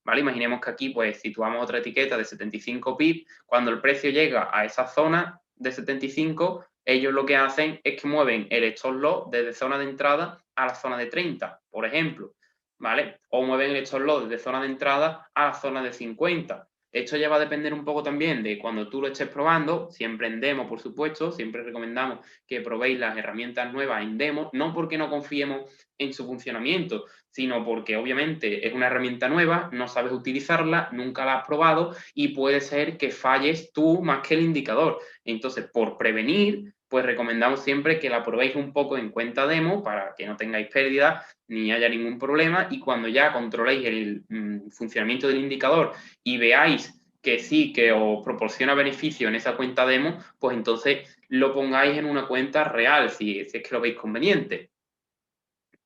¿vale? Imaginemos que aquí pues situamos otra etiqueta de 75 pi, cuando el precio llega a esa zona de 75, ellos lo que hacen es que mueven el stop loss desde zona de entrada a la zona de 30, por ejemplo, ¿vale? O mueven el stop loss desde zona de entrada a la zona de 50. Esto ya va a depender un poco también de cuando tú lo estés probando, siempre en demo, por supuesto, siempre recomendamos que probéis las herramientas nuevas en demo, no porque no confiemos en su funcionamiento, sino porque obviamente es una herramienta nueva, no sabes utilizarla, nunca la has probado y puede ser que falles tú más que el indicador. Entonces, por prevenir, pues recomendamos siempre que la probéis un poco en cuenta demo para que no tengáis pérdidas ni haya ningún problema y cuando ya controléis el funcionamiento del indicador y veáis que sí, que os proporciona beneficio en esa cuenta demo, pues entonces lo pongáis en una cuenta real, si es que lo veis conveniente.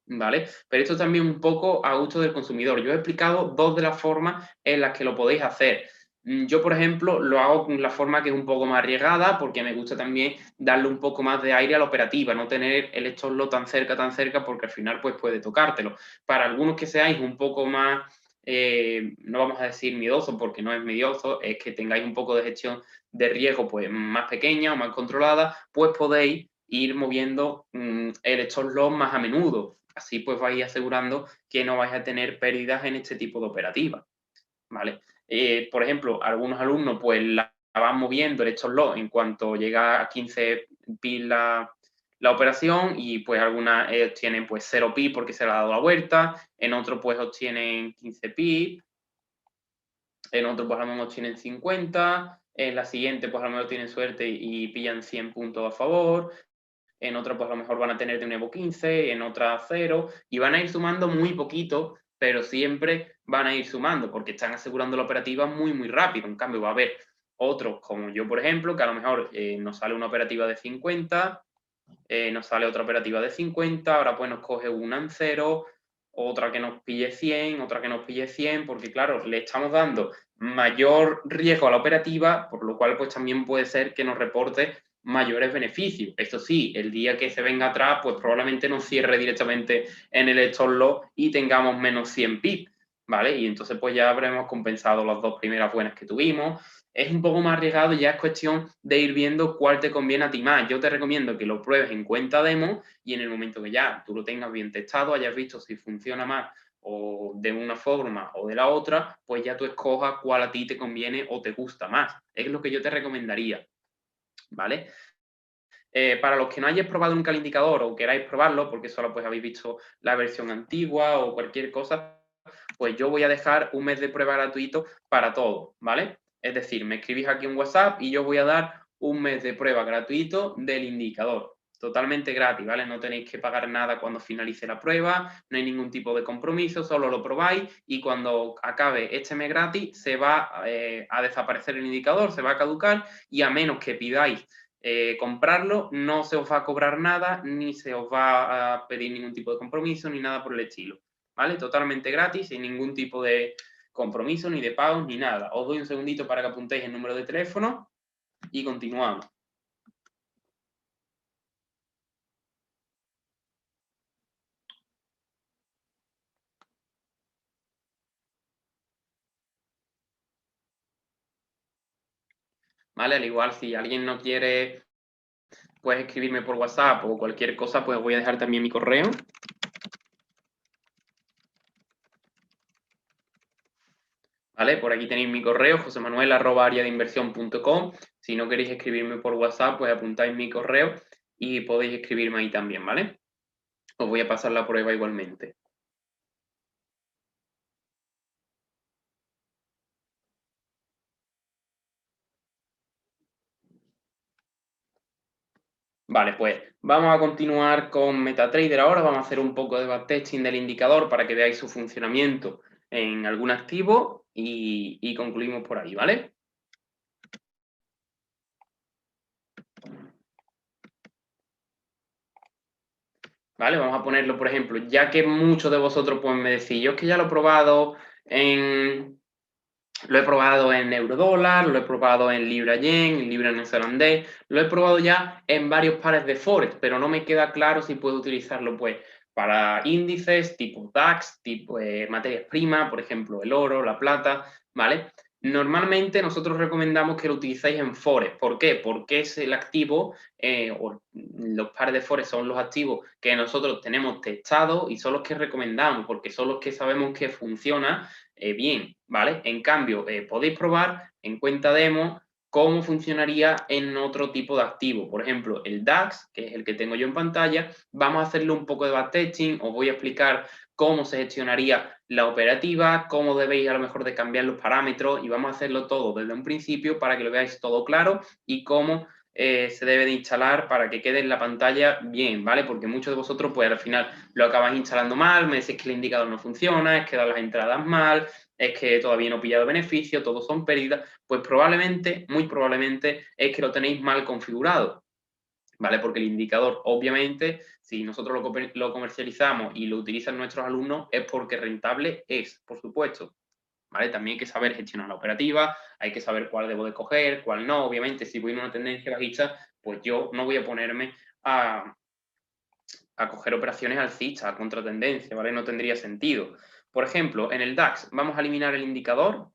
¿Vale? Pero esto también un poco a gusto del consumidor. Yo he explicado dos de las formas en las que lo podéis hacer. Yo, por ejemplo, lo hago con la forma que es un poco más arriesgada porque me gusta también darle un poco más de aire a la operativa, no tener el stop loss tan cerca, porque al final pues puede tocártelo. Para algunos que seáis un poco más, no vamos a decir miedoso porque no es miedoso, es que tengáis un poco de gestión de riesgo pues más pequeña o más controlada, pues podéis ir moviendo el stop loss más a menudo. Así pues vais asegurando que no vais a tener pérdidas en este tipo de operativas, ¿vale? Por ejemplo, algunos alumnos pues la van moviendo el stop loss en cuanto llega a 15 pi la operación y pues algunas obtienen pues 0 pi porque se le ha dado la vuelta, en otros pues obtienen 15 pi, en otros pues a lo mejor obtienen 50, en la siguiente pues a lo mejor tienen suerte y pillan 100 puntos a favor, en otra pues a lo mejor van a tener de nuevo 15, en otra 0, y van a ir sumando muy poquito, pero siempre van a ir sumando, porque están asegurando la operativa muy, muy rápido. En cambio, va a haber otros, como yo, por ejemplo, que a lo mejor nos sale una operativa de 50, nos sale otra operativa de 50, ahora pues nos coge una en 0, otra que nos pille 100, otra que nos pille 100, porque claro, le estamos dando mayor riesgo a la operativa, por lo cual pues también puede ser que nos reporte mayores beneficios. Esto sí, el día que se venga atrás, pues probablemente nos cierre directamente en el stop loss y tengamos menos 100 pips, ¿vale? Y entonces pues ya habremos compensado las dos primeras buenas que tuvimos. Es un poco más arriesgado, ya es cuestión de ir viendo cuál te conviene a ti más. Yo te recomiendo que lo pruebes en cuenta demo y en el momento que ya tú lo tengas bien testado, hayas visto si funciona más o de una forma o de la otra, pues ya tú escojas cuál a ti te conviene o te gusta más. Es lo que yo te recomendaría, ¿vale? Para los que no hayáis probado nunca el indicador o queráis probarlo, porque solo pues habéis visto la versión antigua o cualquier cosa, pues yo voy a dejar un mes de prueba gratuito para todos, ¿vale? Es decir, me escribís aquí un WhatsApp y yo voy a dar un mes de prueba gratuito del indicador. Totalmente gratis, ¿vale? No tenéis que pagar nada cuando finalice la prueba, no hay ningún tipo de compromiso, solo lo probáis y cuando acabe este mes gratis se va a desaparecer el indicador, se va a caducar y a menos que pidáis comprarlo, no se os va a cobrar nada, ni se os va a pedir ningún tipo de compromiso, ni nada por el estilo, ¿vale? Totalmente gratis, sin ningún tipo de compromiso, ni de pagos, ni nada. Os doy un segundito para que apuntéis el número de teléfono y continuamos. ¿Vale? Al igual, si alguien no quiere, puedes escribirme por WhatsApp o cualquier cosa, pues voy a dejar también mi correo. ¿Vale? Por aquí tenéis mi correo, josemanuel@areadeinversión.com. Si no queréis escribirme por WhatsApp, pues apuntáis mi correo y podéis escribirme ahí también, ¿vale? Os voy a pasar la prueba igualmente. Vale, pues vamos a continuar con MetaTrader ahora. Vamos a hacer un poco de backtesting del indicador para que veáis su funcionamiento en algún activo y concluimos por ahí, ¿vale? ¿Vale? Vamos a ponerlo, por ejemplo, ya que muchos de vosotros pues, me decís, yo es que ya lo he probado en... Lo he probado en eurodólar, lo he probado en libra yen, en libra neozelandés, lo he probado ya en varios pares de forex, pero no me queda claro si puedo utilizarlo pues para índices tipo DAX, tipo materias primas, por ejemplo el oro, la plata, ¿vale? Normalmente nosotros recomendamos que lo utilicéis en forex. ¿Por qué? Porque es el activo, o los pares de forex son los activos que nosotros tenemos testados y son los que recomendamos, porque son los que sabemos que funciona bien, ¿vale? En cambio, podéis probar en cuenta demo cómo funcionaría en otro tipo de activo. Por ejemplo, el DAX, que es el que tengo yo en pantalla, vamos a hacerle un poco de backtesting, os voy a explicar cómo se gestionaría la operativa, cómo debéis a lo mejor de cambiar los parámetros y vamos a hacerlo todo desde un principio para que lo veáis todo claro y cómo se debe de instalar para que quede en la pantalla bien, ¿vale? Porque muchos de vosotros, pues al final lo acabáis instalando mal, me decís que el indicador no funciona, es que da las entradas mal, es que todavía no he pillado beneficio, todos son pérdidas, pues probablemente, muy probablemente, es que lo tenéis mal configurado, ¿vale? Porque el indicador, obviamente, si nosotros lo comercializamos y lo utilizan nuestros alumnos, es porque rentable es, por supuesto. ¿Vale? También hay que saber gestionar la operativa, hay que saber cuál debo de coger, cuál no. Obviamente, si voy en una tendencia bajista, pues yo no voy a ponerme a coger operaciones alcistas, a contratendencia, ¿vale? No tendría sentido. Por ejemplo, en el DAX vamos a eliminar el indicador,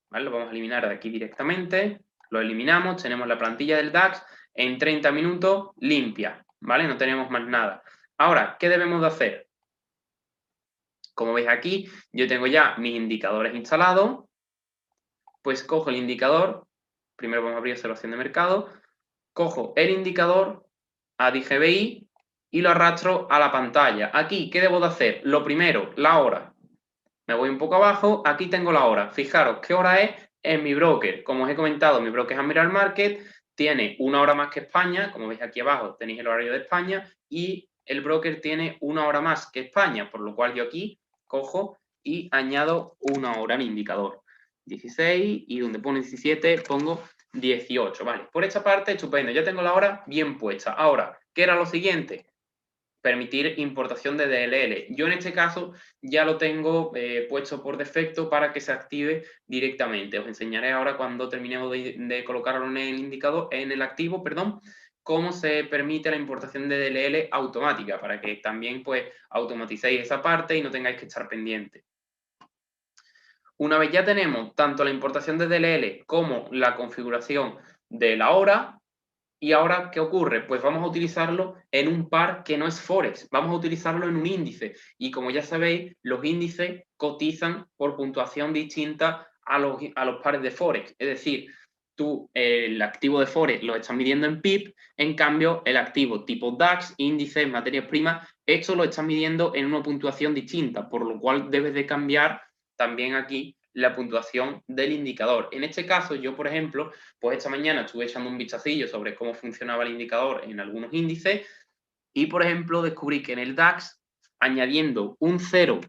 ¿vale? Lo vamos a eliminar de aquí directamente, lo eliminamos, tenemos la plantilla del DAX en 30 minutos limpia, ¿vale? No tenemos más nada. Ahora, ¿qué debemos de hacer? Como veis aquí, yo tengo ya mis indicadores instalados, pues cojo el indicador, primero vamos a abrir observación de mercado, cojo el indicador, ADI GBI y lo arrastro a la pantalla. Aquí, ¿qué debo de hacer? Lo primero, la hora. Me voy un poco abajo, aquí tengo la hora. Fijaros, ¿qué hora es en mi broker? Como os he comentado, mi broker es Admiral Market, tiene una hora más que España, como veis aquí abajo tenéis el horario de España, y el broker tiene una hora más que España, por lo cual yo aquí cojo y añado una hora al indicador. 16 y donde pone 17 pongo 18, ¿vale? Por esta parte, estupendo, ya tengo la hora bien puesta. Ahora, ¿qué era lo siguiente? Permitir importación de DLL. Yo en este caso ya lo tengo puesto por defecto para que se active directamente. Os enseñaré ahora cuando terminemos de colocarlo en el indicador, en el activo, perdón, cómo se permite la importación de DLL automática para que también pues automaticéis esa parte y no tengáis que estar pendiente. Una vez ya tenemos tanto la importación de DLL como la configuración de la hora, ¿y ahora qué ocurre? Pues vamos a utilizarlo en un par que no es Forex, vamos a utilizarlo en un índice. Y como ya sabéis, los índices cotizan por puntuación distinta a los pares de Forex. Es decir, tú el activo de Forex lo estás midiendo en pip, en cambio el activo tipo DAX, índices, materias primas, esto lo estás midiendo en una puntuación distinta, por lo cual debes de cambiar también aquí la puntuación del indicador. En este caso, yo, por ejemplo, pues esta mañana estuve echando un vistacillo sobre cómo funcionaba el indicador en algunos índices y, por ejemplo, descubrí que en el DAX, añadiendo un 0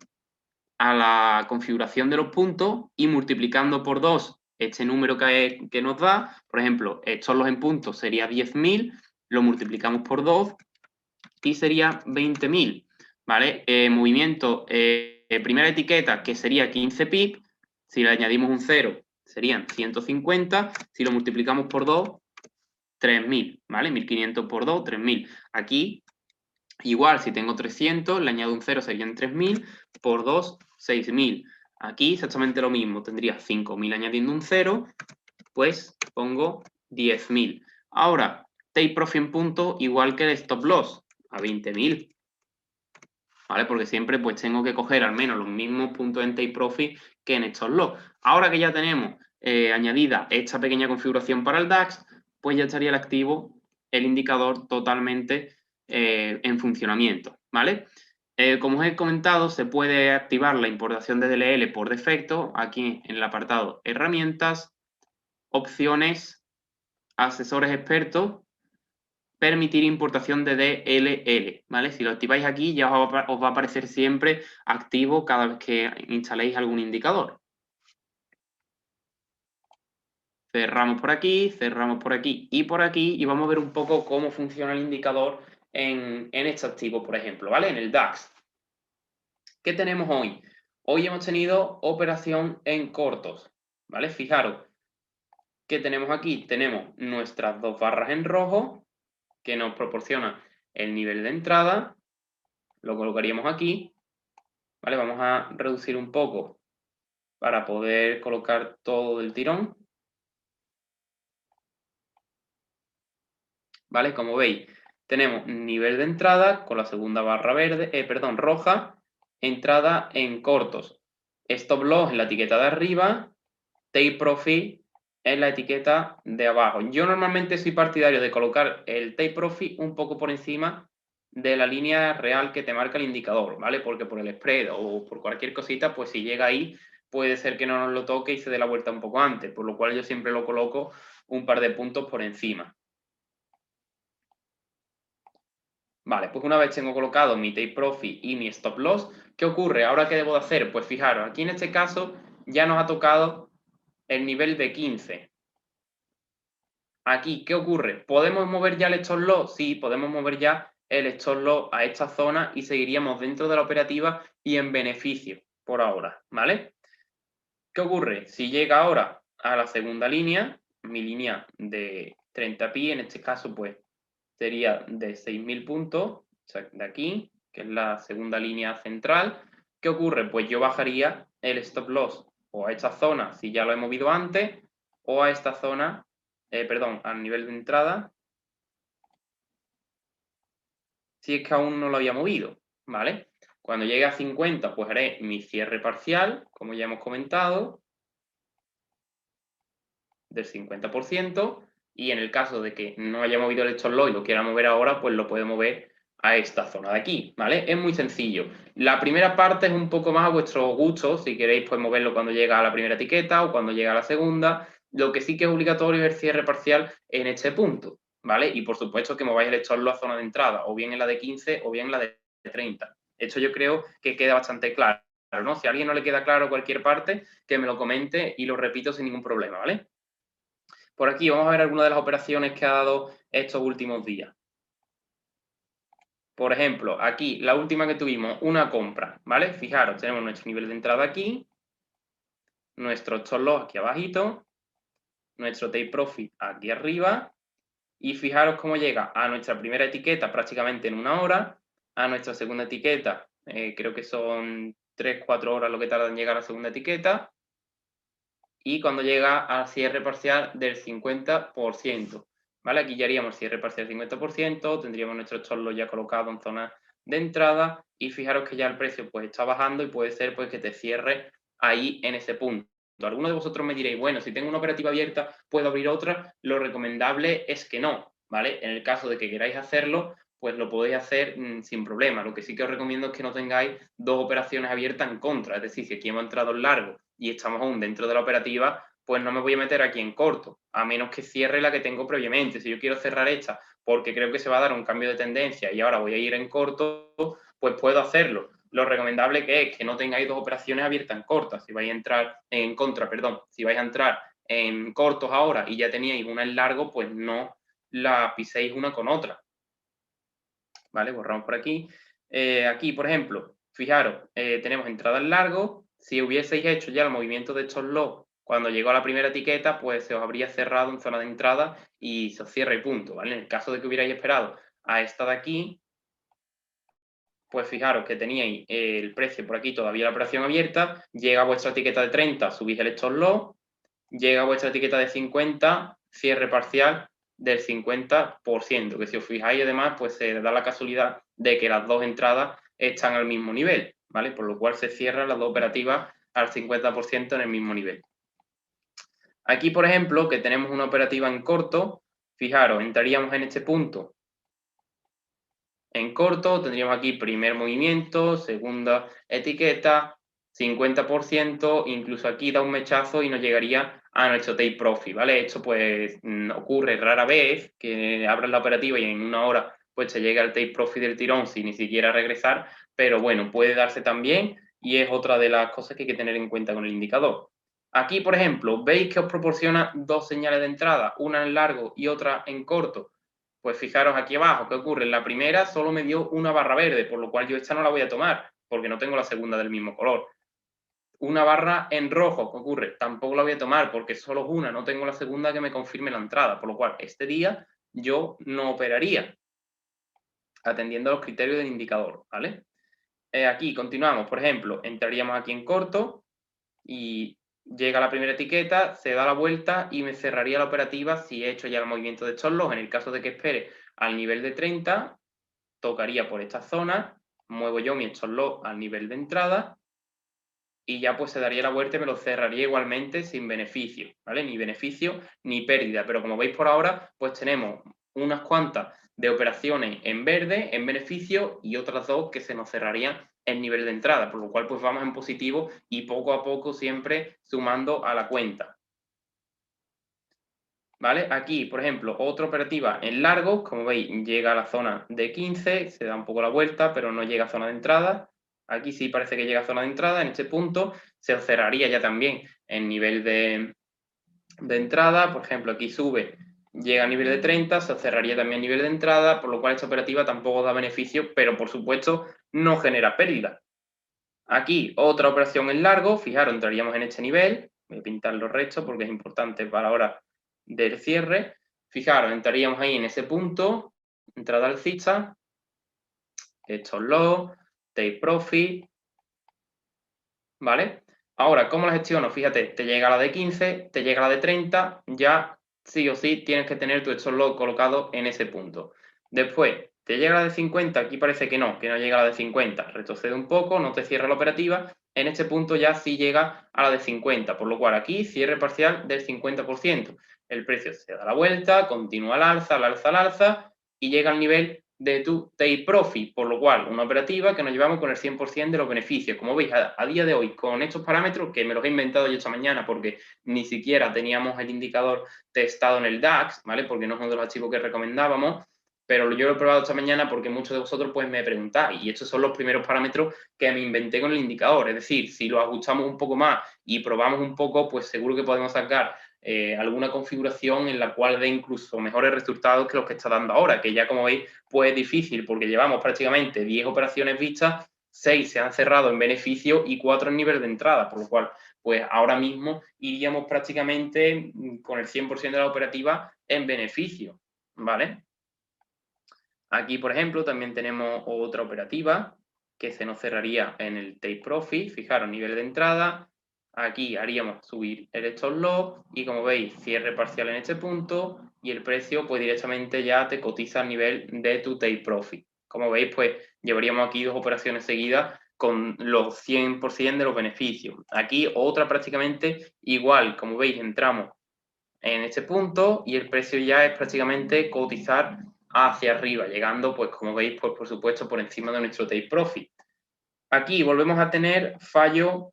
a la configuración de los puntos y multiplicando por 2 este número que nos da, por ejemplo, estos los en puntos sería 10.000, lo multiplicamos por 2 y sería 20.000, ¿vale? Movimiento, primera etiqueta, que sería 15 pip, si le añadimos un 0, serían 150, si lo multiplicamos por 2, 3.000, ¿vale? 1.500 por 2, 3.000. Aquí, igual, si tengo 300, le añado un 0, serían 3.000, por 2, 6.000. Aquí exactamente lo mismo, tendría 5.000 añadiendo un 0, pues pongo 10.000. Ahora, take profit en punto igual que el stop loss, a 20.000. ¿Vale? Porque siempre pues tengo que coger al menos los mismos puntos en take profit que en stop loss. Ahora que ya tenemos añadida esta pequeña configuración para el DAX, pues ya estaría el activo, el indicador totalmente en funcionamiento, ¿vale? Como os he comentado, se puede activar la importación de DLL por defecto aquí en el apartado herramientas, opciones, asesores expertos, permitir importación de DLL, ¿vale? Si lo activáis aquí ya os va a aparecer siempre activo cada vez que instaléis algún indicador. Cerramos por aquí y por aquí y vamos a ver un poco cómo funciona el indicador en este activo, por ejemplo, ¿vale? En el DAX. ¿Qué tenemos hoy? Hoy hemos tenido operación en cortos, ¿vale? Fijaros, ¿qué tenemos aquí? Tenemos nuestras dos barras en rojo que nos proporcionan el nivel de entrada, lo colocaríamos aquí, ¿vale? Vamos a reducir un poco para poder colocar todo del tirón, ¿vale? Como veis, tenemos nivel de entrada con la segunda barra verde, roja, entrada en cortos, stop loss en la etiqueta de arriba, take profit en la etiqueta de abajo. Yo normalmente soy partidario de colocar el take profit un poco por encima de la línea real que te marca el indicador, ¿vale? Porque por el spread o por cualquier cosita, pues si llega ahí, puede ser que no nos lo toque y se dé la vuelta un poco antes, por lo cual yo siempre lo coloco un par de puntos por encima. Vale, pues una vez tengo colocado mi take profit y mi stop loss, ¿qué ocurre? ¿Ahora qué debo de hacer? Pues fijaros, aquí en este caso ya nos ha tocado el nivel de 15. Aquí, ¿qué ocurre? ¿Podemos mover ya el stop loss? Sí, podemos mover ya el stop loss a esta zona y seguiríamos dentro de la operativa y en beneficio por ahora, ¿vale? ¿Qué ocurre? Si llega ahora a la segunda línea, mi línea de 30 pi, en este caso, pues sería de 6.000 puntos, o sea, de aquí, que es la segunda línea central. ¿Qué ocurre? Pues yo bajaría el stop loss o a esta zona, si ya lo he movido antes, o a esta zona, al nivel de entrada, si es que aún no lo había movido, ¿vale? Cuando llegue a 50, pues haré mi cierre parcial, como ya hemos comentado, del 50%, y en el caso de que no haya movido el stop loss y lo quiera mover ahora, pues lo puede mover a esta zona de aquí, ¿vale? Es muy sencillo. La primera parte es un poco más a vuestro gusto, si queréis pues moverlo cuando llega a la primera etiqueta o cuando llega a la segunda. Lo que sí que es obligatorio es el cierre parcial en este punto, ¿vale? Y por supuesto que mováis el stop loss a zona de entrada, o bien en la de 15 o bien en la de 30. Esto yo creo que queda bastante claro, ¿no? Si a alguien no le queda claro cualquier parte, que me lo comente y lo repito sin ningún problema, ¿vale? Por aquí vamos a ver algunas de las operaciones que ha dado estos últimos días. Por ejemplo, aquí, la última que tuvimos, una compra, ¿vale? Fijaros, tenemos nuestro nivel de entrada aquí, nuestro stop loss aquí abajito, nuestro take profit aquí arriba, y fijaros cómo llega a nuestra primera etiqueta prácticamente en una hora, a nuestra segunda etiqueta, creo que son 3-4 horas lo que tarda en llegar a la segunda etiqueta, y cuando llega al cierre parcial del 50%. ¿Vale? Aquí ya haríamos cierre parcial del 50%, tendríamos nuestro stop loss ya colocado en zona de entrada y fijaros que ya el precio pues está bajando y puede ser pues que te cierre ahí en ese punto. Algunos de vosotros me diréis, bueno, si tengo una operativa abierta, ¿puedo abrir otra? Lo recomendable es que no, ¿vale? En el caso de que queráis hacerlo, pues lo podéis hacer sin problema. Lo que sí que os recomiendo es que no tengáis dos operaciones abiertas en contra. Es decir, si aquí hemos entrado en largo y estamos aún dentro de la operativa, pues no me voy a meter aquí en corto, a menos que cierre la que tengo previamente. Si yo quiero cerrar esta porque creo que se va a dar un cambio de tendencia y ahora voy a ir en corto, pues puedo hacerlo. Lo recomendable que es que no tengáis dos operaciones abiertas en cortas. Si vais a entrar en contra, perdón, si vais a entrar en cortos ahora y ya teníais una en largo, pues no la piséis una con otra. ¿Vale? Borramos por aquí. Aquí, por ejemplo, fijaros, tenemos entrada en largo. Si hubieseis hecho ya el movimiento de estos lots cuando llegó a la primera etiqueta, pues se os habría cerrado en zona de entrada y se os cierra y punto, ¿vale? En el caso de que hubierais esperado a esta de aquí, pues fijaros que teníais el precio por aquí, todavía la operación abierta, llega a vuestra etiqueta de 30, subís el stop loss, llega a vuestra etiqueta de 50, cierre parcial del 50%, que si os fijáis además, pues se da la casualidad de que las dos entradas están al mismo nivel, ¿vale? Por lo cual se cierran las dos operativas al 50% en el mismo nivel. Aquí, por ejemplo, que tenemos una operativa en corto, fijaros, entraríamos en este punto en corto, tendríamos aquí primer movimiento, segunda etiqueta, 50%, incluso aquí da un mechazo y nos llegaría a nuestro take profit, ¿vale? Esto pues ocurre rara vez, que abras la operativa y en una hora pues te llega el take profit del tirón sin ni siquiera regresar, pero bueno, puede darse también y es otra de las cosas que hay que tener en cuenta con el indicador. Aquí, por ejemplo, veis que os proporciona dos señales de entrada, una en largo y otra en corto. Pues fijaros aquí abajo, ¿qué ocurre? En la primera solo me dio una barra verde, por lo cual yo esta no la voy a tomar, porque no tengo la segunda del mismo color. Una barra en rojo, ¿qué ocurre? Tampoco la voy a tomar, porque solo es una, no tengo la segunda que me confirme la entrada, por lo cual este día yo no operaría, atendiendo a los criterios del indicador, ¿vale? Aquí continuamos, por ejemplo, entraríamos aquí en corto y llega la primera etiqueta, se da la vuelta y me cerraría la operativa si he hecho ya el movimiento de stop loss. En el caso de que espere al nivel de 30, tocaría por esta zona, muevo yo mi stop loss al nivel de entrada y ya pues se daría la vuelta y me lo cerraría igualmente sin beneficio, ¿vale? Ni beneficio ni pérdida, pero como veis por ahora, pues tenemos unas cuantas de operaciones en verde, en beneficio, y otras dos que se nos cerrarían en nivel de entrada, por lo cual pues vamos en positivo y poco a poco siempre sumando a la cuenta. ¿Vale? Aquí, por ejemplo, otra operativa en largo, como veis, llega a la zona de 15, se da un poco la vuelta, pero no llega a zona de entrada. Aquí sí parece que llega a zona de entrada, en este punto se cerraría ya también en nivel de entrada. Por ejemplo, aquí sube, llega a nivel de 30, se cerraría también a nivel de entrada, por lo cual esta operativa tampoco da beneficio, pero por supuesto no genera pérdida. Aquí otra operación en largo, fijaros, entraríamos en este nivel, voy a pintar los restos porque es importante para la hora del cierre. Fijaros, entraríamos ahí en ese punto, entrada alcista, stop loss, take profit, ¿vale? Ahora, ¿cómo la gestiono? Fíjate, te llega la de 15, te llega la de 30, ya sí o sí tienes que tener tu stop loss colocado en ese punto. Después, te llega la de 50, aquí parece que no llega la de 50, retrocede un poco, no te cierra la operativa, en este punto ya sí llega a la de 50, por lo cual aquí cierre parcial del 50%. El precio se da la vuelta, continúa al alza, al alza, al alza, y llega al nivel de tu take profit, por lo cual una operativa que nos llevamos con el 100% de los beneficios. Como veis, a día de hoy, con estos parámetros, que me los he inventado yo esta mañana porque ni siquiera teníamos el indicador testado en el DAX, ¿vale? Porque no es uno de los archivos que recomendábamos, pero yo lo he probado esta mañana porque muchos de vosotros pues me preguntáis, y estos son los primeros parámetros que me inventé con el indicador. Es decir, si lo ajustamos un poco más y probamos un poco, pues seguro que podemos sacar alguna configuración en la cual dé incluso mejores resultados que los que está dando ahora, que ya como veis, pues es difícil porque llevamos prácticamente 10 operaciones vistas, 6 se han cerrado en beneficio y 4 en nivel de entrada, por lo cual, pues ahora mismo iríamos prácticamente con el 100% de la operativa en beneficio, ¿vale? Aquí, por ejemplo, también tenemos otra operativa que se nos cerraría en el take profit, fijaros, nivel de entrada. Aquí haríamos subir el stop loss y como veis, cierre parcial en este punto y el precio pues directamente ya te cotiza al nivel de tu take profit. Como veis, pues llevaríamos aquí dos operaciones seguidas con los 100% de los beneficios. Aquí otra prácticamente igual, como veis, entramos en este punto y el precio ya es prácticamente cotizar hacia arriba, llegando, pues como veis, pues, por supuesto, por encima de nuestro take profit. Aquí volvemos a tener fallo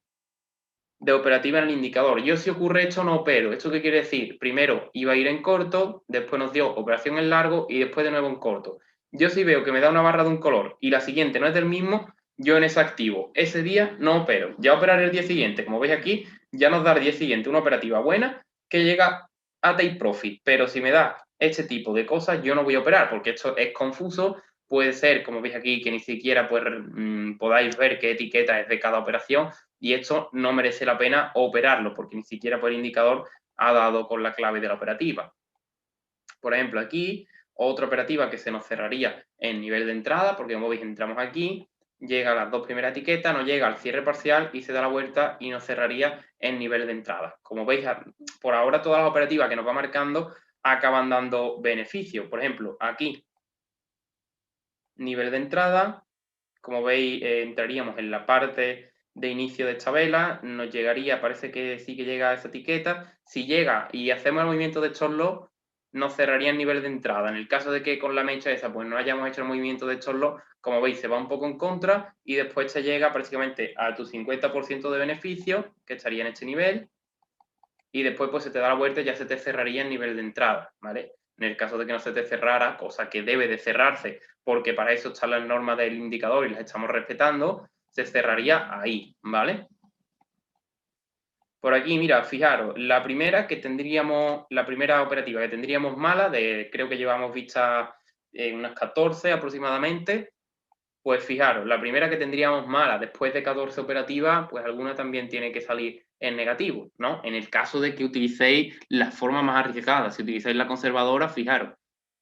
de operativa en el indicador. Yo, si ocurre esto, no opero. ¿Esto qué quiere decir? Primero iba a ir en corto, después nos dio operación en largo y después de nuevo en corto. Yo, si veo que me da una barra de un color y la siguiente no es del mismo, yo en ese activo ese día no opero. Ya operaré el día siguiente. Como veis aquí, ya nos da el día siguiente una operativa buena que llega a take profit. Pero si me da este tipo de cosas, yo no voy a operar porque esto es confuso. Puede ser, como veis aquí, que ni siquiera pues, podáis ver qué etiqueta es de cada operación y esto no merece la pena operarlo porque ni siquiera por el indicador ha dado con la clave de la operativa. Por ejemplo, aquí, otra operativa que se nos cerraría en nivel de entrada, porque como veis, entramos aquí, llega a las dos primeras etiquetas, nos llega al cierre parcial y se da la vuelta y nos cerraría en nivel de entrada. Como veis, por ahora todas las operativas que nos va marcando acaban dando beneficio. Por ejemplo, aquí, nivel de entrada, como veis, entraríamos en la parte de inicio de esta vela, nos llegaría, parece que sí que llega a esa etiqueta. Si llega y hacemos el movimiento de stop loss, nos cerraría el nivel de entrada. En el caso de que con la mecha esa pues no hayamos hecho el movimiento de stop loss, como veis, se va un poco en contra y después te llega prácticamente a tu 50% de beneficio, que estaría en este nivel, y después pues se te da la vuelta y ya se te cerraría el nivel de entrada, ¿vale? En el caso de que no se te cerrara, cosa que debe de cerrarse, porque para eso están las normas del indicador y las estamos respetando, se cerraría ahí, ¿vale? Por aquí, mira, fijaros, la primera operativa que tendríamos mala, creo que llevamos vista unas 14 aproximadamente, pues fijaros, la primera que tendríamos mala después de 14 operativas, pues alguna también tiene que salir en negativo, ¿no? En el caso de que utilicéis la forma más arriesgada, si utilizáis la conservadora, fijaros,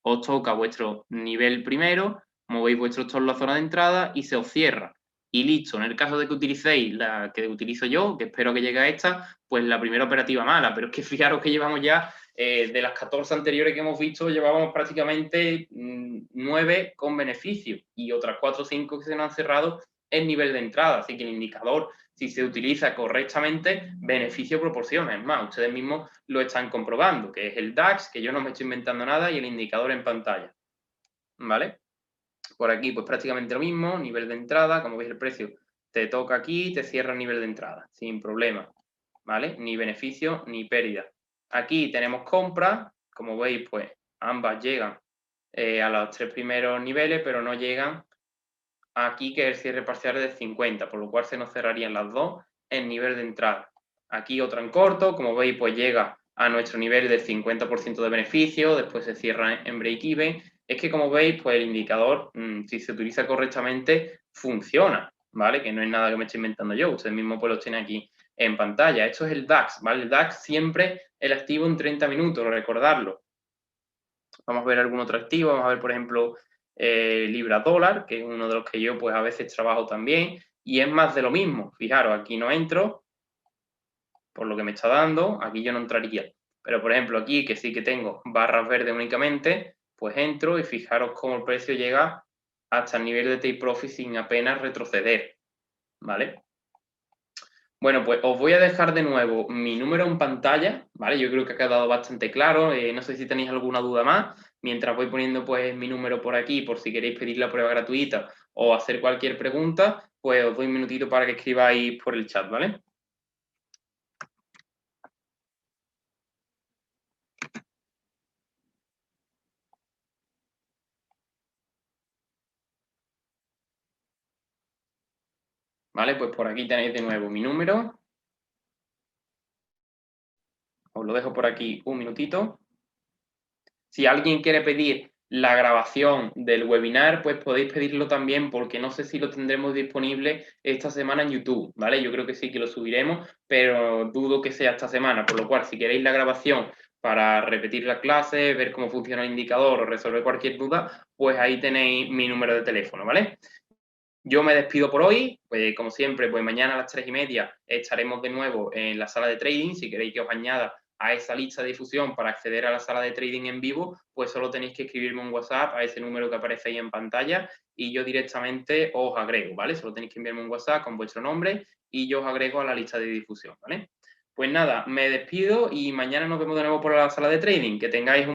os toca vuestro nivel primero, movéis vuestro stop en la zona de entrada y se os cierra. Y listo, en el caso de que utilicéis la que utilizo yo, que espero que llegue a esta, pues la primera operativa mala, pero es que fijaros que llevamos ya de las 14 anteriores que hemos visto, llevábamos prácticamente 9 con beneficio y otras 4 o 5 que se nos han cerrado en nivel de entrada. Así que el indicador, si se utiliza correctamente, beneficio proporciona. Es más, ustedes mismos lo están comprobando, que es el DAX, que yo no me estoy inventando nada, y el indicador en pantalla. ¿Vale? Por aquí, pues prácticamente lo mismo, nivel de entrada, como veis el precio te toca aquí, te cierra el nivel de entrada, sin problema. ¿Vale? Ni beneficio ni pérdida. Aquí tenemos compra, como veis, pues ambas llegan a los 3 primeros niveles, pero no llegan aquí, que es el cierre parcial de 50, por lo cual se nos cerrarían las dos en nivel de entrada. Aquí otra en corto, como veis, pues llega a nuestro nivel del 50% de beneficio, después se cierra en break-even. Es que, como veis, pues el indicador, si se utiliza correctamente, funciona, ¿vale? Que no es nada que me estoy inventando yo, ustedes mismos pues lo tienen aquí en pantalla. Esto es el DAX, ¿vale? El DAX siempre el activo en 30 minutos, recordarlo. Vamos a ver algún otro activo, vamos a ver, por ejemplo, Libra Dólar, que es uno de los que yo pues a veces trabajo también, y es más de lo mismo. Fijaros, aquí no entro, por lo que me está dando, aquí yo no entraría. Pero, por ejemplo, aquí, que sí que tengo barras verdes únicamente, pues entro y fijaros cómo el precio llega hasta el nivel de take profit sin apenas retroceder, ¿vale? Bueno, pues os voy a dejar de nuevo mi número en pantalla, ¿vale? Yo creo que ha quedado bastante claro, no sé si tenéis alguna duda más, mientras voy poniendo pues mi número por aquí, por si queréis pedir la prueba gratuita o hacer cualquier pregunta, pues os doy un minutito para que escribáis por el chat, ¿vale? Vale, pues por aquí tenéis de nuevo mi número. Os lo dejo por aquí un minutito. Si alguien quiere pedir la grabación del webinar, pues podéis pedirlo también, porque no sé si lo tendremos disponible esta semana en YouTube, ¿vale? Yo creo que sí que lo subiremos, pero dudo que sea esta semana, por lo cual si queréis la grabación para repetir la clase, ver cómo funciona el indicador o resolver cualquier duda, pues ahí tenéis mi número de teléfono, ¿vale? Yo me despido por hoy, pues como siempre, pues mañana a las 3:30 estaremos de nuevo en la sala de trading, si queréis que os añada a esa lista de difusión para acceder a la sala de trading en vivo, pues solo tenéis que escribirme un WhatsApp a ese número que aparece ahí en pantalla y yo directamente os agrego, ¿vale? Solo tenéis que enviarme un WhatsApp con vuestro nombre y yo os agrego a la lista de difusión, ¿vale? Pues nada, me despido y mañana nos vemos de nuevo por la sala de trading. Que tengáis un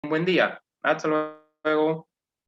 buen día. Hasta luego.